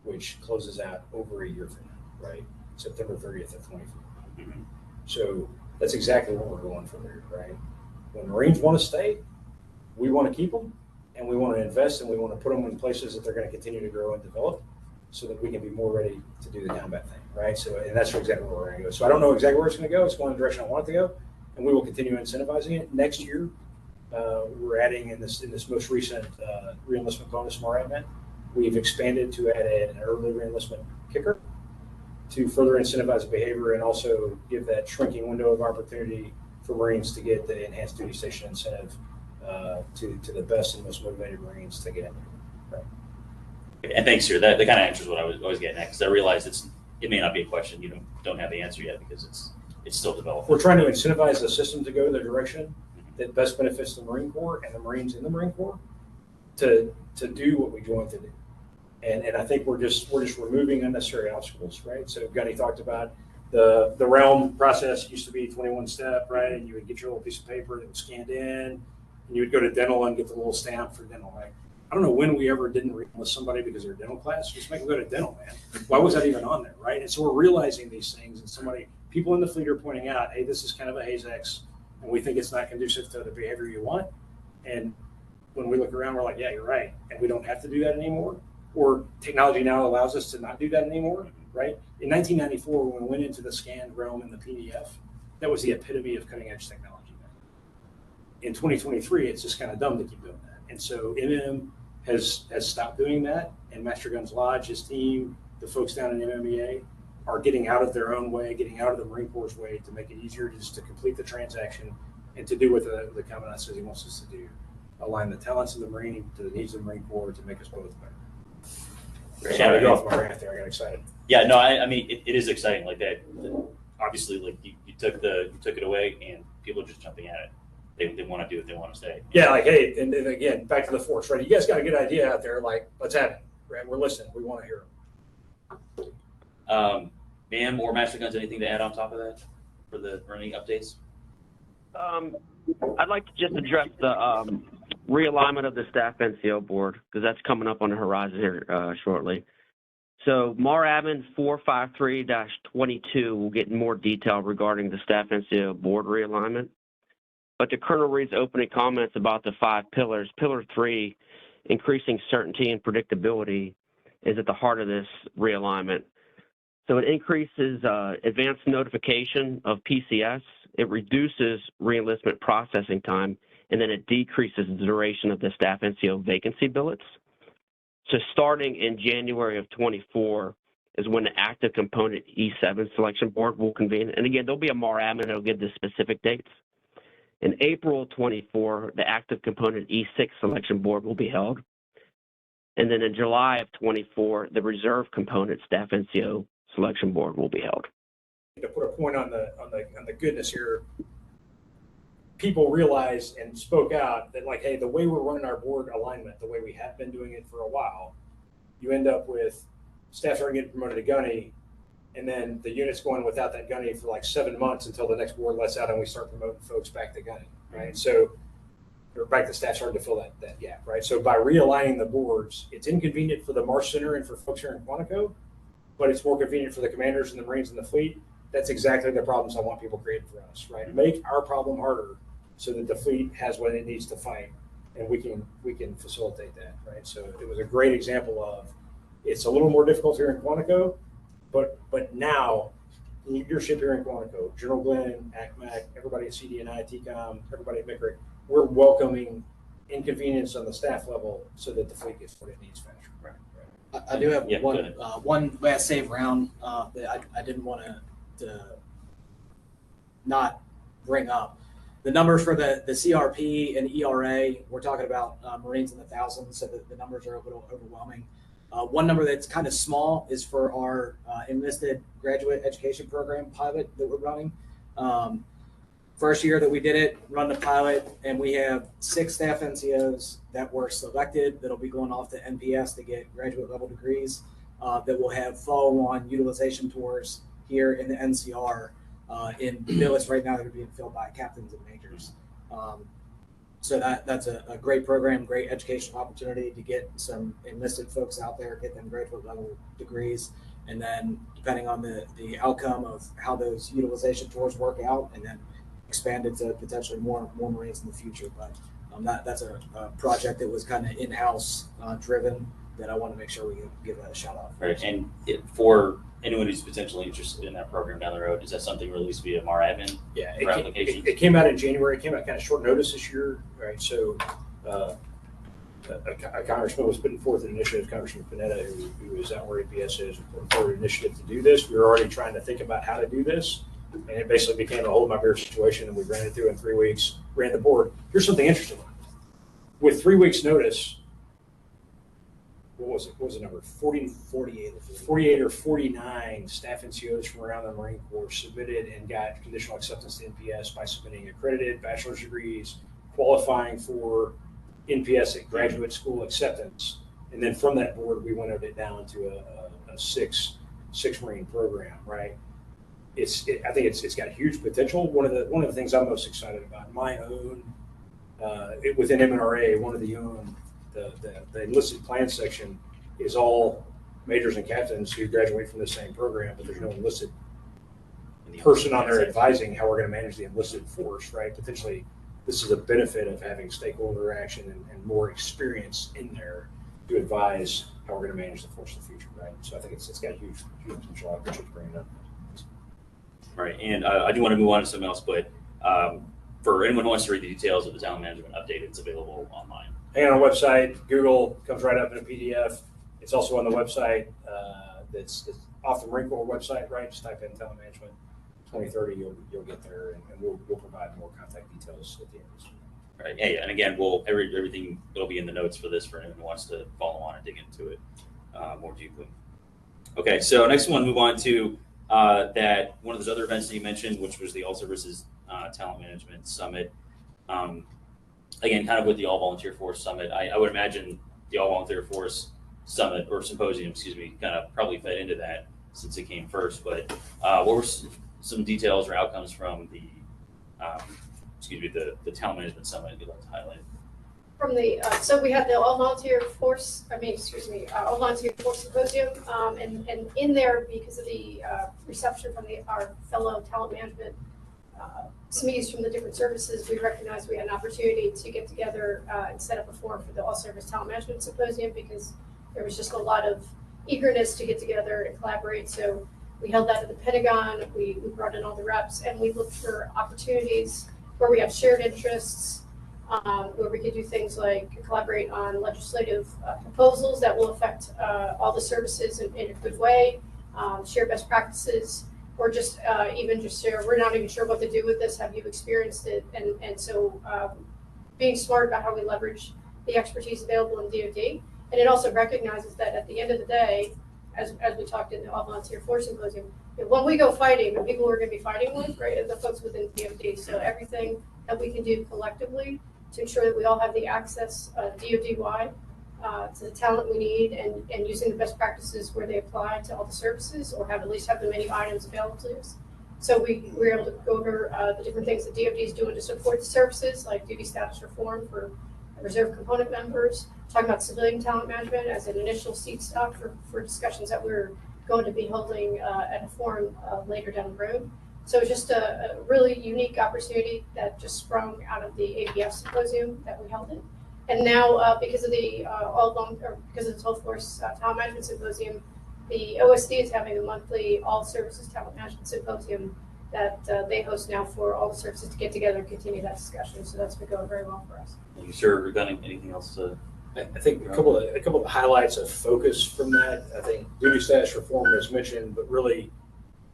which closes out over a year from now, right? September 30th of 24. Mm-hmm. So that's exactly what we're going for there, right? When Marines want to stay, we want to keep them, and we want to invest, and we want to put them in places that they're going to continue to grow and develop so that we can be more ready to do the combat thing, right? So, and that's exactly where we're going to go. So I don't know exactly where it's going to go. It's going in the direction I want it to go, and we will continue incentivizing it. Next year, we're adding in this most recent reenlistment bonus MARADMIN, we've expanded to add an early reenlistment kicker to further incentivize behavior and also give that shrinking window of opportunity for Marines to get the enhanced duty station incentive to the best and most motivated Marines to get in there. Right. And thanks, sir. That kind of answers what I was getting at, because I realize it may not be a question you don't have the answer yet, because it's still developing. We're trying to incentivize the system to go the direction that best benefits the Marine Corps and the Marines in the Marine Corps to do what we joined to do. And I think we're just removing unnecessary obstacles, right? So Gunny talked about the realm process used to be 21 step, right? And you would get your little piece of paper that was scanned in, and you would go to dental and get the little stamp for dental, right? I don't know when we ever didn't reenlist somebody because they're dental class. Just make them go to dental, man. Why was that even on there, right? And so we're realizing these things, and people in the fleet are pointing out, hey, this is kind of a haze X, and we think it's not conducive to the behavior you want. And when we look around, we're like, yeah, you're right. And we don't have to do that anymore. Or technology now allows us to not do that anymore, right? In 1994, when we went into the scanned realm in the PDF, that was the epitome of cutting edge technology. In 2023, it's just kind of dumb to keep doing that. And so MM has stopped doing that, and Master Guns Lodge, his team, the folks down in MMEA are getting out of their own way, getting out of the Marine Corps' way to make it easier just to complete the transaction and to do what the Commandant says he wants us to do. Align the talents of the Marine to the needs of the Marine Corps to make us both better. Sorry to go off my rant there. I got excited. Yeah, no, I mean it is exciting like that. Obviously, like you took it away, and people are just jumping at it. They want to do it. They want to stay. Yeah, like, hey, and again, back to the force, right? You guys got a good idea out there. Like, let's have it, right? We're listening. We want to hear it. Ma'am or Master Guns, anything to add on top of that for the running updates? I'd like to just address the realignment of the staff NCO board, because that's coming up on the horizon here shortly. So MARADMIN 453-22 will get in more detail regarding the staff NCO board realignment. But to Colonel Reed's opening comments about the 5 pillars, Pillar 3, increasing certainty and predictability, is at the heart of this realignment. So it increases advanced notification of PCS, it reduces reenlistment processing time, and then it decreases the duration of the staff NCO vacancy billets. So starting in January of 24 is when the active component E7 selection board will convene. And again, there'll be a MARADMIN that'll give the specific dates. In April 24, the active component E6 selection board will be held. And then in July of 24, the reserve component staff NCO selection board will be held. To put a point on the goodness here, people realized and spoke out that, like, hey, the way we're running our board alignment, the way we have been doing it for a while, you end up with staff starting getting promoted to gunny, and then the unit's going without that gunny for like 7 months until the next board lets out and we start promoting folks back to gunny, right? So we're back to staff starting to fill that gap, right? So by realigning the boards, it's inconvenient for the Marsh Center and for folks here in Quantico, but it's more convenient for the commanders and the Marines and the fleet. That's exactly the problems I want people creating for us, right? Make our problem harder so that the fleet has what it needs to fight, and we can facilitate that, right? So it was a great example of, it's a little more difficult here in Quantico, but now leadership here in Quantico, General Glenn, ACMAC, everybody at CDNI, TCOM, everybody at MCRIC, we're welcoming inconvenience on the staff level so that the fleet gets what it needs faster. Right. I do have Yeah, one last save round that I didn't want to not bring up. The numbers for the CRP and ERA, we're talking about Marines in the thousands, so the numbers are a little overwhelming. One number that's kind of small is for our enlisted graduate education program pilot that we're running. First year that we did it, run the pilot, and we have 6 staff NCOs that were selected that'll be going off to NPS to get graduate level degrees that will have follow-on utilization tours here in the NCR in billets right now that are being filled by captains and majors. So that's a great program, great educational opportunity to get some enlisted folks out there, get them graduate level degrees, and then depending on the outcome of how those utilization tours work out, and then expand it to potentially more Marines in the future. But that's a project that was kind of in-house driven that I want to make sure we give that a shout out. Right. And for anyone who's potentially interested in that program down the road, is that something released via MAR admin? Yeah, For applications? it came out in January. It came out kind of short notice this year, right? So a congressman was putting forth an initiative, Congressman Panetta, who is out where APS is, put forward an initiative to do this. We were already trying to think about how to do this, and it basically became a hold my beer situation, and we ran it through in 3 weeks, ran the board. Here's something interesting. With 3 weeks notice, what was it? What was the number? 48 or 49 staff NCOs from around the Marine Corps submitted and got conditional acceptance to NPS by submitting accredited bachelor's degrees, qualifying for NPS at graduate school acceptance. And then from that board, we winnowed it down to a six Marine program, right? I think it's got huge potential. One of the things I'm most excited about, my own, within MNRA, one of the enlisted plan section is all majors and captains who graduate from the same program, but there's no enlisted person on there advising how we're going to manage the enlisted force, right? Potentially, this is a benefit of having stakeholder action and more experience in there to advise how we're going to manage the force of the future, right? So I think it's got huge potential. I appreciate you bringing it up. Right. And I do want to move on to something else, but for anyone who wants to read the details of the talent management update, it's available online. Hang on our website, Google, comes right up in a PDF. It's also on the website that's off the Marine Corps website, right? Just type in talent management 2030, you'll get there, and we'll provide more contact details at the end of this week. Right. Yeah. And again, everything will be in the notes for this for anyone who wants to follow on and dig into it more deeply. Okay. So next one, move on to that one of those other events that you mentioned, which was the All Services Talent Management Summit. Again, kind of with the All-Volunteer Force Summit, I would imagine the All-Volunteer Force Summit or Symposium, kind of probably fed into that since it came first. But what were some details or outcomes from the Talent Management Summit you'd like to highlight? From the so we had the All-Volunteer Force Symposium, and in there, because of the reception from our fellow talent management SMEs from the different services, we recognized we had an opportunity to get together and set up a forum for the All-Service Talent Management Symposium, because there was just a lot of eagerness to get together and collaborate. So we held that at the Pentagon. We brought in all the reps, and we looked for opportunities where we have shared interests, where we could do things like collaborate on legislative proposals that will affect all the services in a good way, share best practices, or just even just share, we're not even sure what to do with this, have you experienced it? And so being smart about how we leverage the expertise available in DoD. And it also recognizes that at the end of the day, as we talked in the All-Volunteer Force Symposium, when we go fighting, the people we're going to be fighting with, right, are the folks within DoD. So everything that we can do collectively to ensure that we all have the access DoD-wide to the talent we need, and using the best practices where they apply to all the services, or at least have the menu items available to us. So we were able to go over the different things that DoD is doing to support the services, like duty status reform for reserve component members, talking about civilian talent management as an initial seed stock for discussions that we're going to be holding at a forum later down the road. So it's just a really unique opportunity that just sprung out of the ABF symposium that we held it. And now, because of the Total Force Talent Management Symposium, the OSD is having a monthly All Services Talent Management Symposium that they host now for all the services to get together and continue that discussion. So that's been going very well for us. Thank you, sir. Regarding anything else? I think a couple of highlights of focus from that. I think duty status reform was mentioned, but really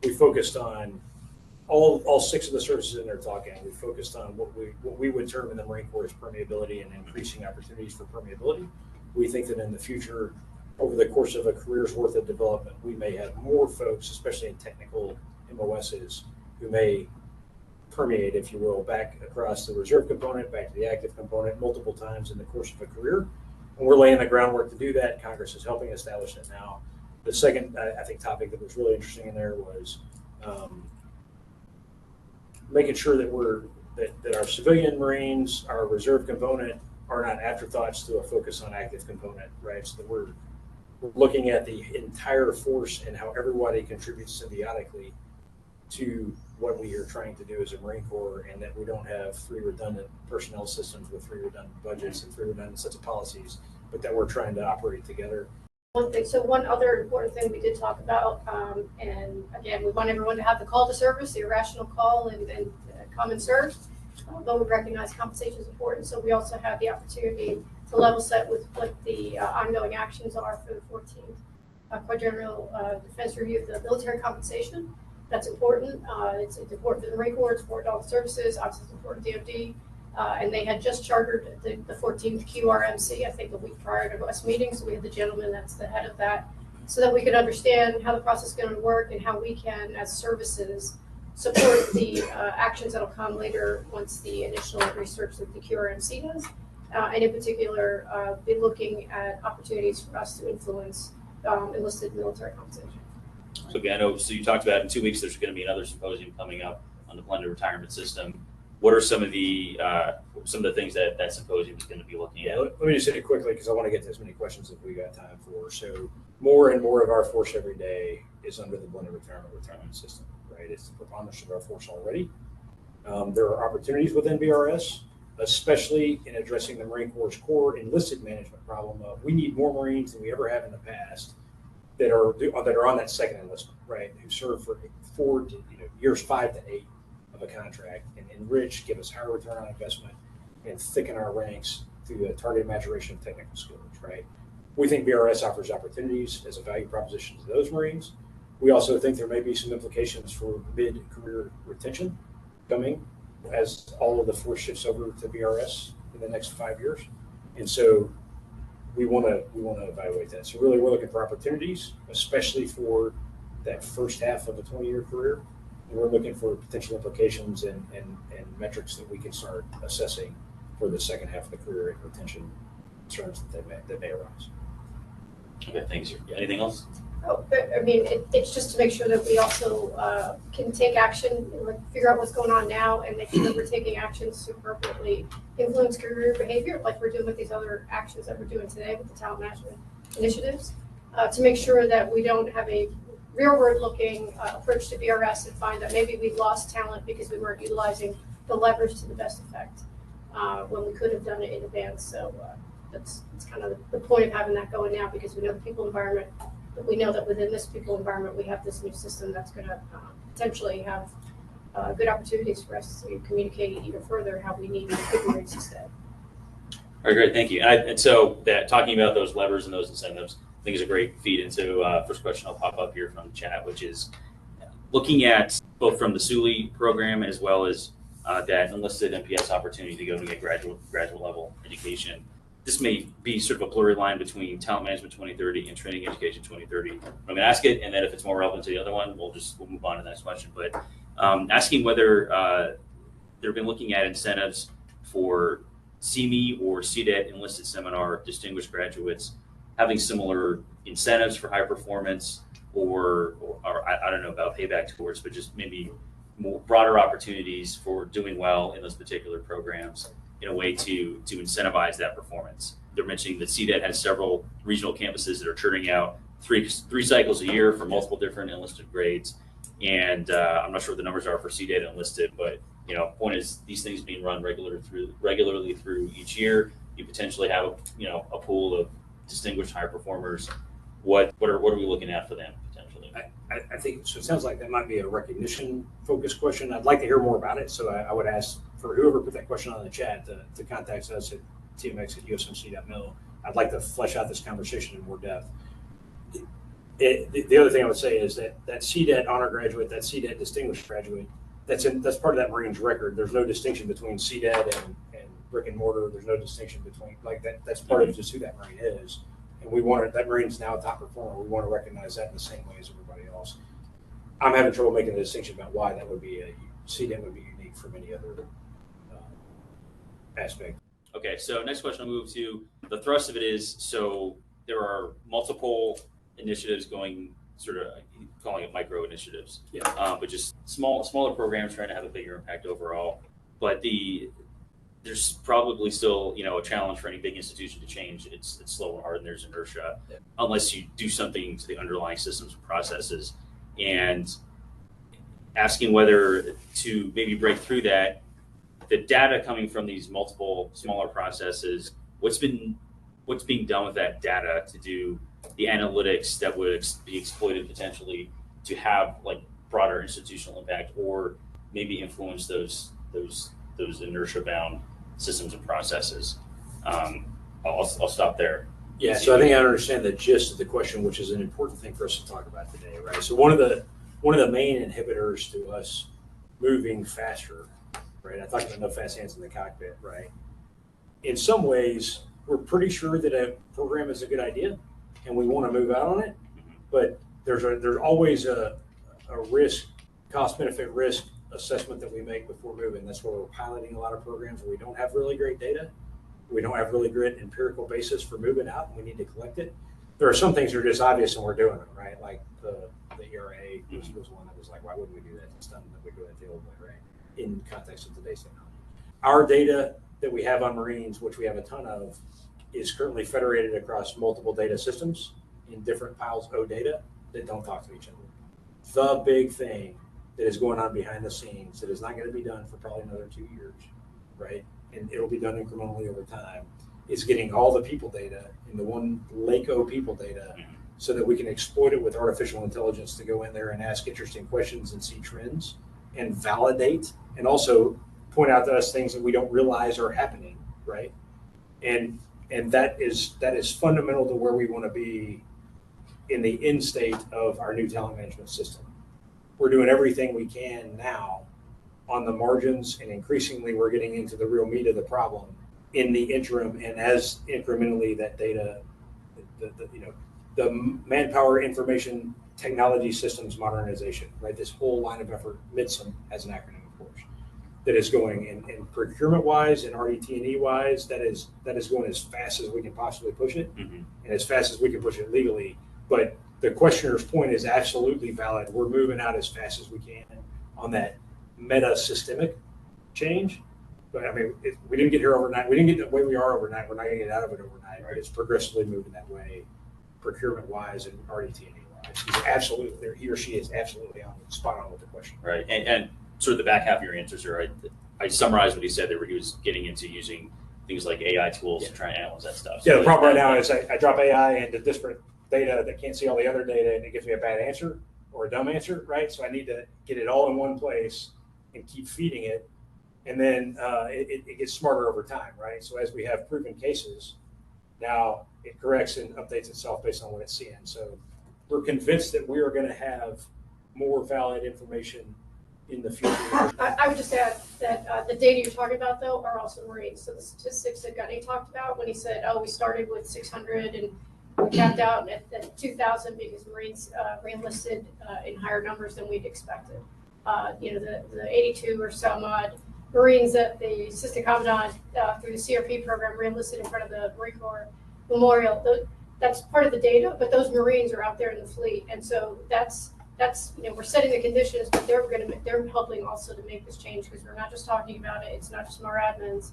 we focused on all six of the services in there talking. We focused on what we would term in the Marine Corps as permeability and increasing opportunities for permeability. We think that in the future, over the course of a career's worth of development, we may have more folks, especially in technical MOSs, who may permeate, if you will, back across the reserve component, back to the active component multiple times in the course of a career. And we're laying the groundwork to do that. Congress is helping establish it now. The second, I think, topic that was really interesting in there was making sure that our civilian Marines, our reserve component, are not afterthoughts to a focus on active component, right? So that we're looking at the entire force and how everybody contributes symbiotically to what we are trying to do as a Marine Corps, and that we don't have three redundant personnel systems with three redundant budgets and three redundant sets of policies, but that we're trying to operate together. One thing, so one other important thing we did talk about, and again, we want everyone to have the call to service, the irrational call and come and serve. Though we recognize compensation is important, so we also have the opportunity to level set with what the ongoing actions are for the 14th quadrennial defense review of the military compensation. That's important. It's important for the Marine Corps, it's important to all the services, obviously it's important to DoD. And they had just chartered the 14th QRMC, I think a week prior to us meeting. So we had the gentleman that's the head of that, so that we could understand how the process is going to work and how we can, as services, support the actions that'll come later once the initial research that the QRMC does. And in particular, be looking at opportunities for us to influence enlisted military compensation. So again, I know, so you talked about in 2 weeks, there's going to be another symposium coming up on the blended retirement system. What are some of the things that symposium is going to be looking at? Let me just hit it quickly because I want to get to as many questions as we got time for. So more and more of our force every day is under the blended retirement system, right? It's the preponderance of our force already. There are opportunities within BRS, especially in addressing the Marine Corps' core enlisted management problem of we need more Marines than we ever have in the past that are on that second enlistment, right? Who serve for years 5 to 8 of a contract and enrich, give us higher return on investment, and thicken our ranks through the targeted maturation of technical skills, right? We think BRS offers opportunities as a value proposition to those Marines. We also think there may be some implications for mid-career retention coming as all of the force shifts over to BRS in the next 5 years. And so we want to evaluate that. So really we're looking for opportunities, especially for that first half of a 20-year career. And we're looking for potential implications and metrics that we can start assessing for the second half of the career and retention concerns that may arise. Okay, thanks. Anything else? Oh, I mean, it's just to make sure that we also can take action, like figure out what's going on now, and make sure that we're taking actions to appropriately influence career behavior, like we're doing with these other actions that we're doing today with the talent management initiatives, to make sure that we don't have a rearward-looking approach to BRS and find that maybe we lost talent because we weren't utilizing the leverage to the best effect when we could have done it in advance. So that's kind of the point of having that going now, because we know the people environment, but we know that within this people environment, we have this new system that's going to potentially have good opportunities for us to communicate even further how we need good Marines instead. All right, great, thank you. And so that talking about those levers and those incentives, I think is a great feed into first question I'll pop up here from the chat, which is looking at both from the SULI program as well as that enlisted MPS opportunity to go to get graduate level education. This may be sort of a blurry line between Talent Management 2030 and Training Education 2030. I'm going to ask it, and then if it's more relevant to the other one, we'll move on to the next question. But asking whether they've been looking at incentives for CME or CDET enlisted seminar distinguished graduates having similar incentives for high performance, or I don't know about payback towards, but just maybe more broader opportunities for doing well in those particular programs in a way to incentivize that performance. They're mentioning that CDET has several regional campuses that are churning out three cycles a year for multiple different enlisted grades. And I'm not sure what the numbers are for CDET enlisted, but point is these things being run regularly through each year. You potentially have a pool of distinguished higher performers. What are we looking at for them potentially? I think so. It sounds like that might be a recognition focused question. I'd like to hear more about it. So I would ask for whoever put that question on the chat to contact us at tmx@usmc.mil. I'd like to flesh out this conversation in more depth. The other thing I would say is that CDET honor graduate, that CDET distinguished graduate, that's part of that Marine's record. There's no distinction between CDET and brick and mortar. There's no distinction between that's part of just who that Marine is. And we want that Marine's now a top performer. We want to recognize that in the same way as everybody else. I'm having trouble making the distinction about why that would be CDET would be unique from any other aspect. Okay, so next question I'll move to. The thrust of it is, so there are multiple initiatives going, sort of calling it micro initiatives, but just smaller programs trying to have a bigger impact overall. But there's probably still a challenge for any big institution to change. It's slow and hard, and there's inertia unless you do something to the underlying systems and processes. And asking whether to maybe break through that, the data coming from these multiple smaller processes, what's been what's being done with that data to do the analytics that would be exploited potentially to have like broader institutional impact, or maybe influence those inertia bound systems and processes. I'll stop there. Yeah, so I think I understand the gist of the question, which is an important thing for us to talk about today, right? So one of the main inhibitors to us moving faster, right? I talked about no fast hands in the cockpit, right? In some ways, we're pretty sure that a program is a good idea, and we want to move out on it, but there's always a risk, cost benefit risk assessment that we make before moving. That's why we're piloting a lot of programs where we don't have really great data. We don't have really great empirical basis for moving out, and we need to collect it. There are some things that are just obvious, and we're doing them, right? Like the ERA was one that was like, why wouldn't we do that? It's done that we do it the old way, right? In context of today's technology. Our data that we have on Marines, which we have a ton of, is currently federated across multiple data systems in different piles of data that don't talk to each other. The big thing that is going on behind the scenes that is not going to be done for probably another 2 years, right? And it'll be done incrementally over time, is getting all the people data in the one lake of people data so that we can exploit it with artificial intelligence to go in there and ask interesting questions and see trends and validate and also point out to us things that we don't realize are happening, right? And that is fundamental to where we want to be in the end state of our new talent management system. We're doing everything we can now on the margins, and increasingly we're getting into the real meat of the problem in the interim. And as incrementally that data, the manpower information technology systems modernization, right? This whole line of effort, MITSM has an acronym, of course, that is going in procurement wise and RDT&E wise, that is going as fast as we can possibly push it, and as fast as we can push it legally. But the questioner's point is absolutely valid. We're moving out as fast as we can on that meta systemic change. But I mean, we didn't get here overnight. We didn't get the way we are overnight. We're not going to get out of it overnight, but it's progressively moving that way, procurement wise and RDT&E wise. He's absolutely, he or she is absolutely spot on with the question. Right. And sort of the back half of your answers are, I summarized what he said there, where he was getting into using things like AI tools to try and analyze that stuff. Yeah, the problem right now is I drop AI into disparate data that can't see all the other data, and it gives me a bad answer or a dumb answer, right? So I need to get it all in one place and keep feeding it. And then it gets smarter over time, right? So as we have proven cases, now it corrects and updates itself based on what it's seeing. So we're convinced that we are going to have more valid information in the future. I would just add that the data you're talking about, though, are also Marines. So the statistics that Gunny talked about when he said, we started with 600 and we capped out at 2,000 because Marines re-enlisted in higher numbers than we'd expected. The 82 or some odd Marines that the Assistant Commandant through the CRP program re-enlisted in front of the Marine Corps Memorial. That's part of the data, but those Marines are out there in the fleet, and so that's we're setting the conditions, but they're helping also to make this change, because we're not just talking about it. It's not just more admins.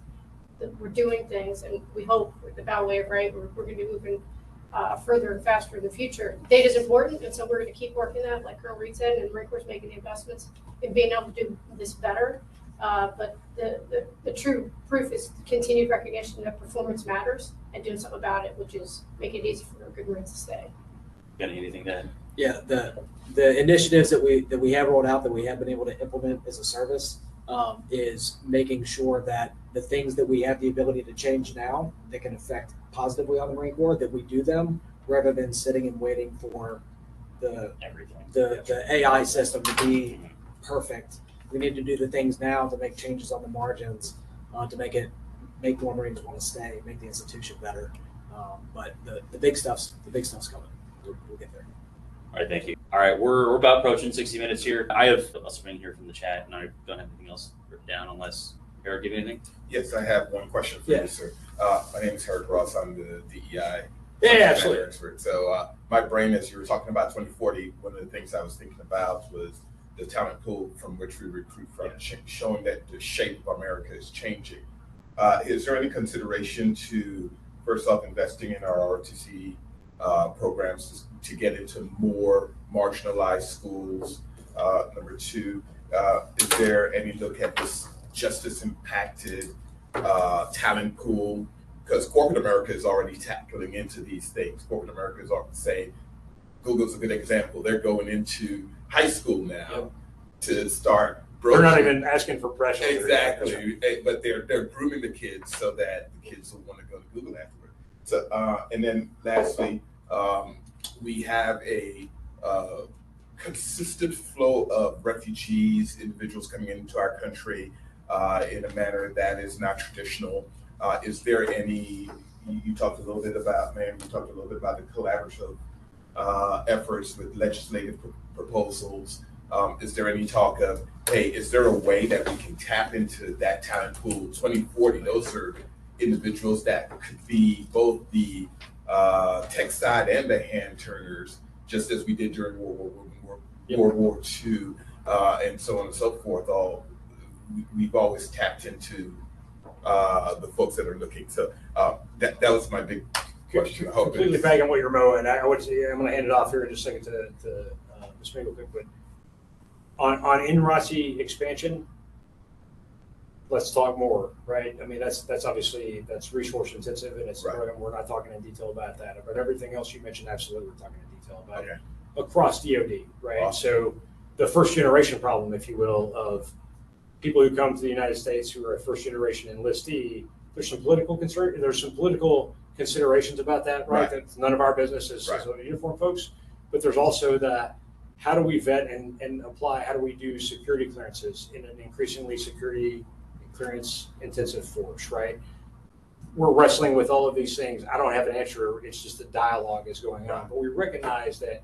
We're doing things, and we hope with the bow wave, right? We're going to be moving further and faster in the future. Data is important, and so we're going to keep working that, like Colonel Reed said, and Marine Corps is making the investments in being able to do this better. But the true proof is continued recognition that performance matters and doing something about it, which is making it easy for good Marines to stay. Got anything to add? Yeah, the initiatives that we have rolled out, that we have been able to implement as a service, is making sure that the things that we have the ability to change now that can affect positively on the Marine Corps, that we do them, rather than sitting and waiting for the AI system to be perfect. We need to do the things now to make changes on the margins, to make more Marines want to stay, make the institution better. But the big stuff's coming. We'll get there. All right, thank you. All right, we're about approaching 60 minutes here. I have a spring here from the chat, and I don't have anything else written down unless Eric, give you anything? Yes, I have one question for you, sir. My name is Eric Ross. I'm the DEI absolutely expert. So my brain, as you were talking about 2040, one of the things I was thinking about was the talent pool from which we recruit from, showing that the shape of America is changing. Is there any consideration to, first off, investing in our ROTC programs to get into more marginalized schools? Number two, is there any look at this justice impacted talent pool because corporate America is already tackling into these things. Corporate America is already saying, Google's a good example. They're going into high school now to start. They're not even asking for pressure. Exactly, but they're grooming the kids so that the kids will want to go to Google afterward. So, and then lastly, we have a consistent flow of refugees, individuals coming into our country in a manner that is not traditional. Is there any? You talked a little bit about, man. You talked a little bit about the collaborative efforts with legislative proposals. Is there any talk of, hey, is there a way that we can tap into that talent pool? 2040, those are individuals that could be both the tech side and the hand turners, just as we did during World War II, and so on and so forth. We've always tapped into the folks that are looking. So that was my big question. Completely back on what you're mowing. I would say I'm going to hand it off here in just a second to Ms. Mingle quick, but on NROTC expansion, let's talk more, right? I mean, that's obviously, that's resource intensive, and it's right. We're not talking in detail about that, but everything else you mentioned, absolutely, we're talking in detail about it across DoD, right? Awesome. So the first generation problem, if you will, of people who come to the United States who are a first generation enlistee, there's some political concern, there's some political considerations about that, right? That's none of our business as uniform folks, but there's also the, how do we vet and apply, how do we do security clearances in an increasingly security clearance intensive force, right? We're wrestling with all of these things. I don't have an answer. It's just the dialogue is going on, but we recognize that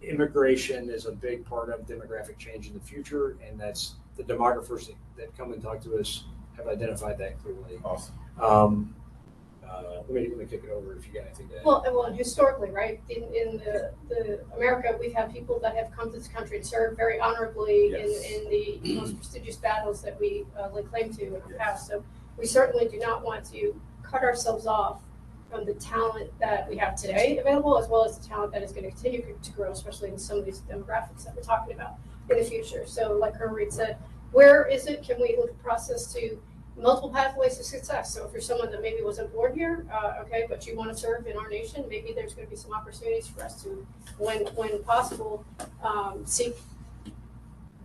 immigration is a big part of demographic change in the future, and that's the demographers that come and talk to us have identified that clearly. Awesome. Let me kick it over if you got anything to add. Well, and historically, right, in the America, we've had people that have come to this country and served very honorably in the most prestigious battles that we lay claim to in the past. So we certainly do not want to cut ourselves off from the talent that we have today available, as well as the talent that is going to continue to grow, especially in some of these demographics that we're talking about in the future. So like Colonel Reed said, where is it? Can we look at the process to multiple pathways to success? So if you're someone that maybe wasn't born here, okay, but you want to serve in our nation, maybe there's going to be some opportunities for us to, when possible, seek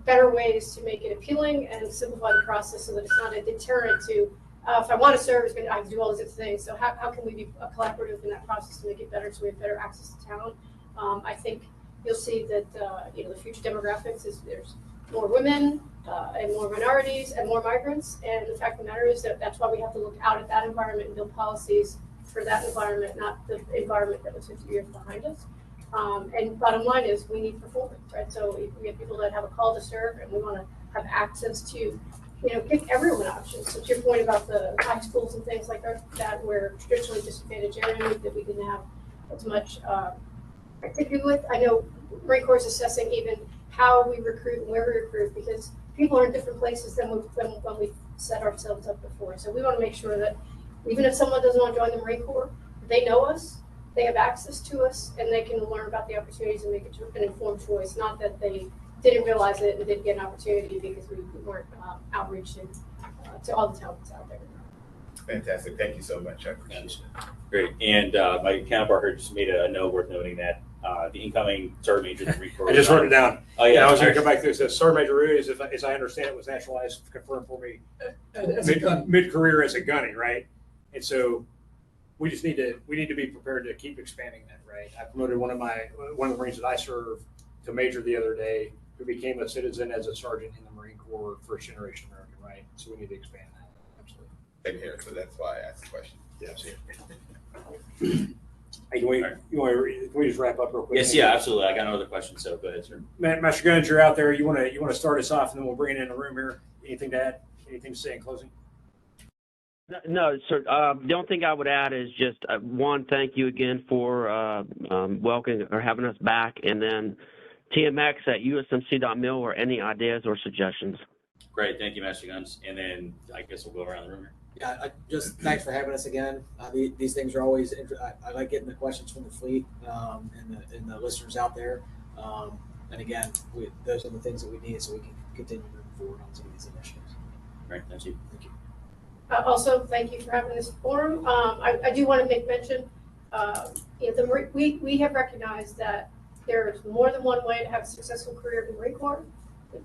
better ways to make it appealing and simplify the process so that it's not a deterrent to, if I want to serve, I have to do all these other things. So how can we be collaborative in that process to make it better so we have better access to talent? I think you'll see that the future demographics is there's more women and more minorities and more migrants. And the fact of the matter is that that's why we have to look out at that environment and build policies for that environment, not the environment that was 50 years behind us. And bottom line is we need performance, right? So we have people that have a call to serve, and we want to have access to, give everyone options. So to your point about the high schools and things like that, where traditionally disadvantaged areas that we didn't have as much activity with. I know Marine Corps is assessing even how we recruit and where we recruit, because people are in different places than when we set ourselves up before. So we want to make sure that even if someone doesn't want to join the Marine Corps, they know us, they have access to us, and they can learn about the opportunities and make an informed choice. Not that they didn't realize it and didn't get an opportunity because we weren't outreaching to all the talents out there. Fantastic. Thank you so much. I appreciate it. Great. And my counterpart just made a note worth noting that the incoming Sergeant Major of the Marine Corps. I just wrote it down. Oh yeah, I was going to come back to this. Sergeant Major Ruiz, as I understand it, was naturalized, confirmed for me mid-career as a gunny, right? And so we just need to be prepared to keep expanding that, right? I promoted one of the Marines that I served to major the other day, who became a citizen as a sergeant in the Marine Corps, first generation American, right? So we need to expand that. Absolutely. Same here, so that's why I asked the question. Yeah, absolutely. Hey, can we just wrap up real quick? Yes, yeah, absolutely. I got another question, so go ahead, sir. Master Guns, you're out there. You want to start us off, and then we'll bring it in the room here. Anything to add? Anything to say in closing? No, sir. The only thing I would add is just one, thank you again for welcoming or having us back, and then TMX at usmc.mil or any ideas or suggestions. Great, thank you, Master Guns. And then I guess we'll go around the room here. Yeah, just thanks for having us again. These things are always, I like getting the questions from the fleet and the listeners out there. And again, those are the things that we need so we can continue moving forward on some of these initiatives. Great, thank you. Thank you. Also, thank you for having this forum. I do want to make mention, we have recognized that there's more than one way to have a successful career in the Marine Corps.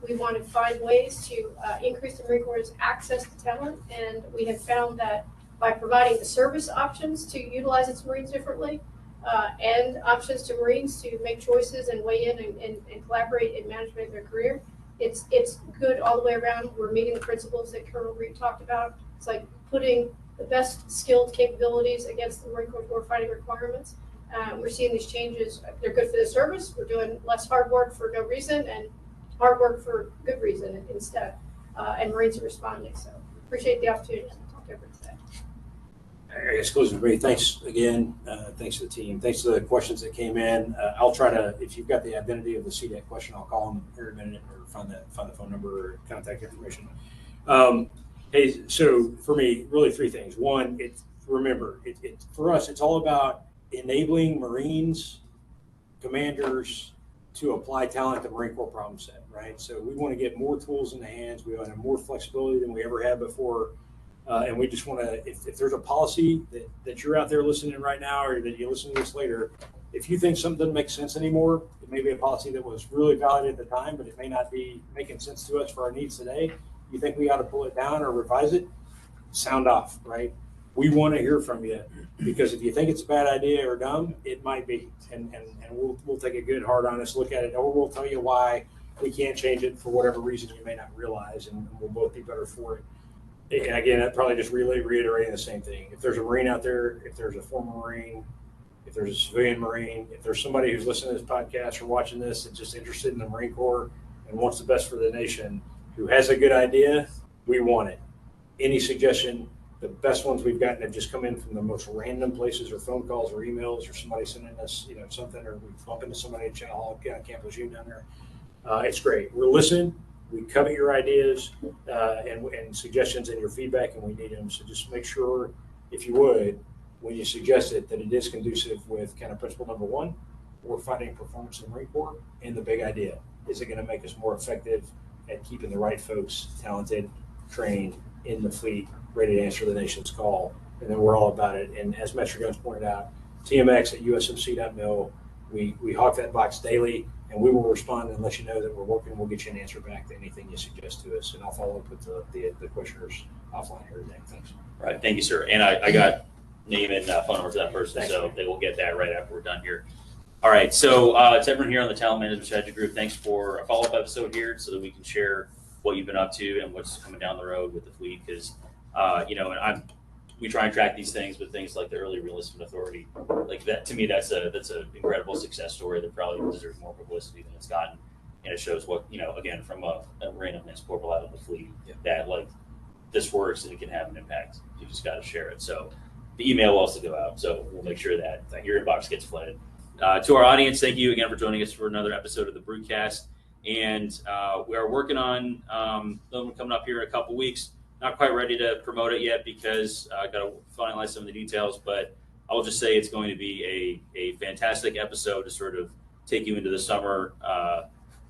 We want to find ways to increase the Marine Corps' access to talent, and we have found that by providing the service options to utilize its Marines differently, and options to Marines to make choices and weigh in and collaborate in management of their career, it's good all the way around. We're meeting the principles that Colonel Reed talked about. It's like putting the best skilled capabilities against the Marine Corps warfighting requirements. We're seeing these changes. They're good for the service. We're doing less hard work for no reason and hard work for good reason instead. And Marines are responding. So appreciate the opportunity to talk over today. I guess closing for me, thanks again. Thanks to the team. Thanks to the questions that came in. I'll try to, if you've got the identity of the CDAC question, I'll call them here in a minute or find the phone number or contact information. Hey, so for me, really three things. One, remember, for us, it's all about enabling Marines, commanders to apply talent to Marine Corps problem set, right? So we want to get more tools in the hands. We want to have more flexibility than we ever had before. And we just want to, if there's a policy that you're out there listening right now, or that you listen to this later, if you think something doesn't make sense anymore, it may be a policy that was really valid at the time, but it may not be making sense to us for our needs today. You think we ought to pull it down or revise it? Sound off, right? We want to hear from you, because if you think it's a bad idea or dumb, it might be, and we'll take a good, hard, honest look at it, or we'll tell you why we can't change it for whatever reason you may not realize, and we'll both be better for it. And again, that probably just reiterating the same thing. If there's a Marine out there, if there's a former Marine, if there's a civilian Marine, if there's somebody who's listening to this podcast or watching this that's just interested in the Marine Corps and wants the best for the nation, who has a good idea, we want it. Any suggestion, the best ones we've gotten have just come in from the most random places, or phone calls or emails, or somebody sending us, something, or we bump into somebody at Channel Hall Campus U down there. It's great. We're listening. We covet your ideas and suggestions and your feedback, and we need them. So just make sure, if you would, when you suggest it, that it is conducive with kind of principle number one, we're fighting performance in the Marine Corps, and the big idea. Is it going to make us more effective at keeping the right folks talented, trained in the fleet, ready to answer the nation's call? And then we're all about it. And as Metro Guns pointed out, TMX at usmc.mil, we hawk that box daily, and we will respond and let you know that we're working. We'll get you an answer back to anything you suggest to us. And I'll follow up with the questioners offline here today. Thanks. Right. Thank you, sir. And I got name and phone number for that person, Thanks, so man. they will get that right after we're done here. All right. So to everyone here on the Talent Management Strategy Group, thanks for a follow-up episode here so that we can share what you've been up to and what's coming down the road with the fleet. Because, and we try and track these things with things like the early reenlistment authority. Like that, to me, that's an incredible success story that probably deserves more publicity than it's gotten. And it shows what, again, from a random next corporal out of the fleet, that like this works and it can have an impact. You just got to share it. So the email will also go out. So we'll make sure that your inbox gets flooded. To our audience, thank you again for joining us for another episode of the Brewcast. And we are working on them coming up here in a couple weeks. Not quite ready to promote it yet because I got to finalize some of the details, but I will just say it's going to be a fantastic episode to sort of take you into the summer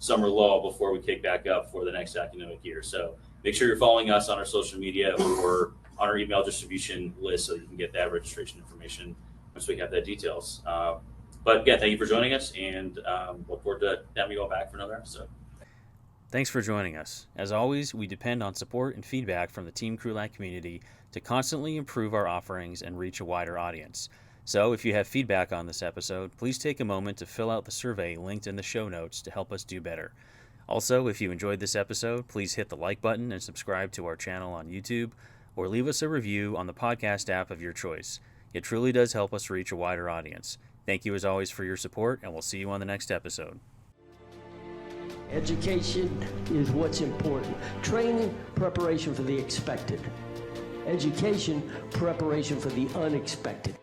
lull before we kick back up for the next academic year. So make sure you're following us on our social media or on our email distribution list so you can get that registration information once we have that details. But again, thank you for joining us, and look forward to having you all back for another episode. Thanks for joining us. As always, we depend on support and feedback from the Team Krulak community to constantly improve our offerings and reach a wider audience. So if you have feedback on this episode, please take a moment to fill out the survey linked in the show notes to help us do better. Also, if you enjoyed this episode, please hit the like button and subscribe to our channel on YouTube, or leave us a review on the podcast app of your choice. It truly does help us reach a wider audience. Thank you as always for your support, and we'll see you on the next episode. Education is what's important. Training, preparation for the expected. Education, preparation for the unexpected.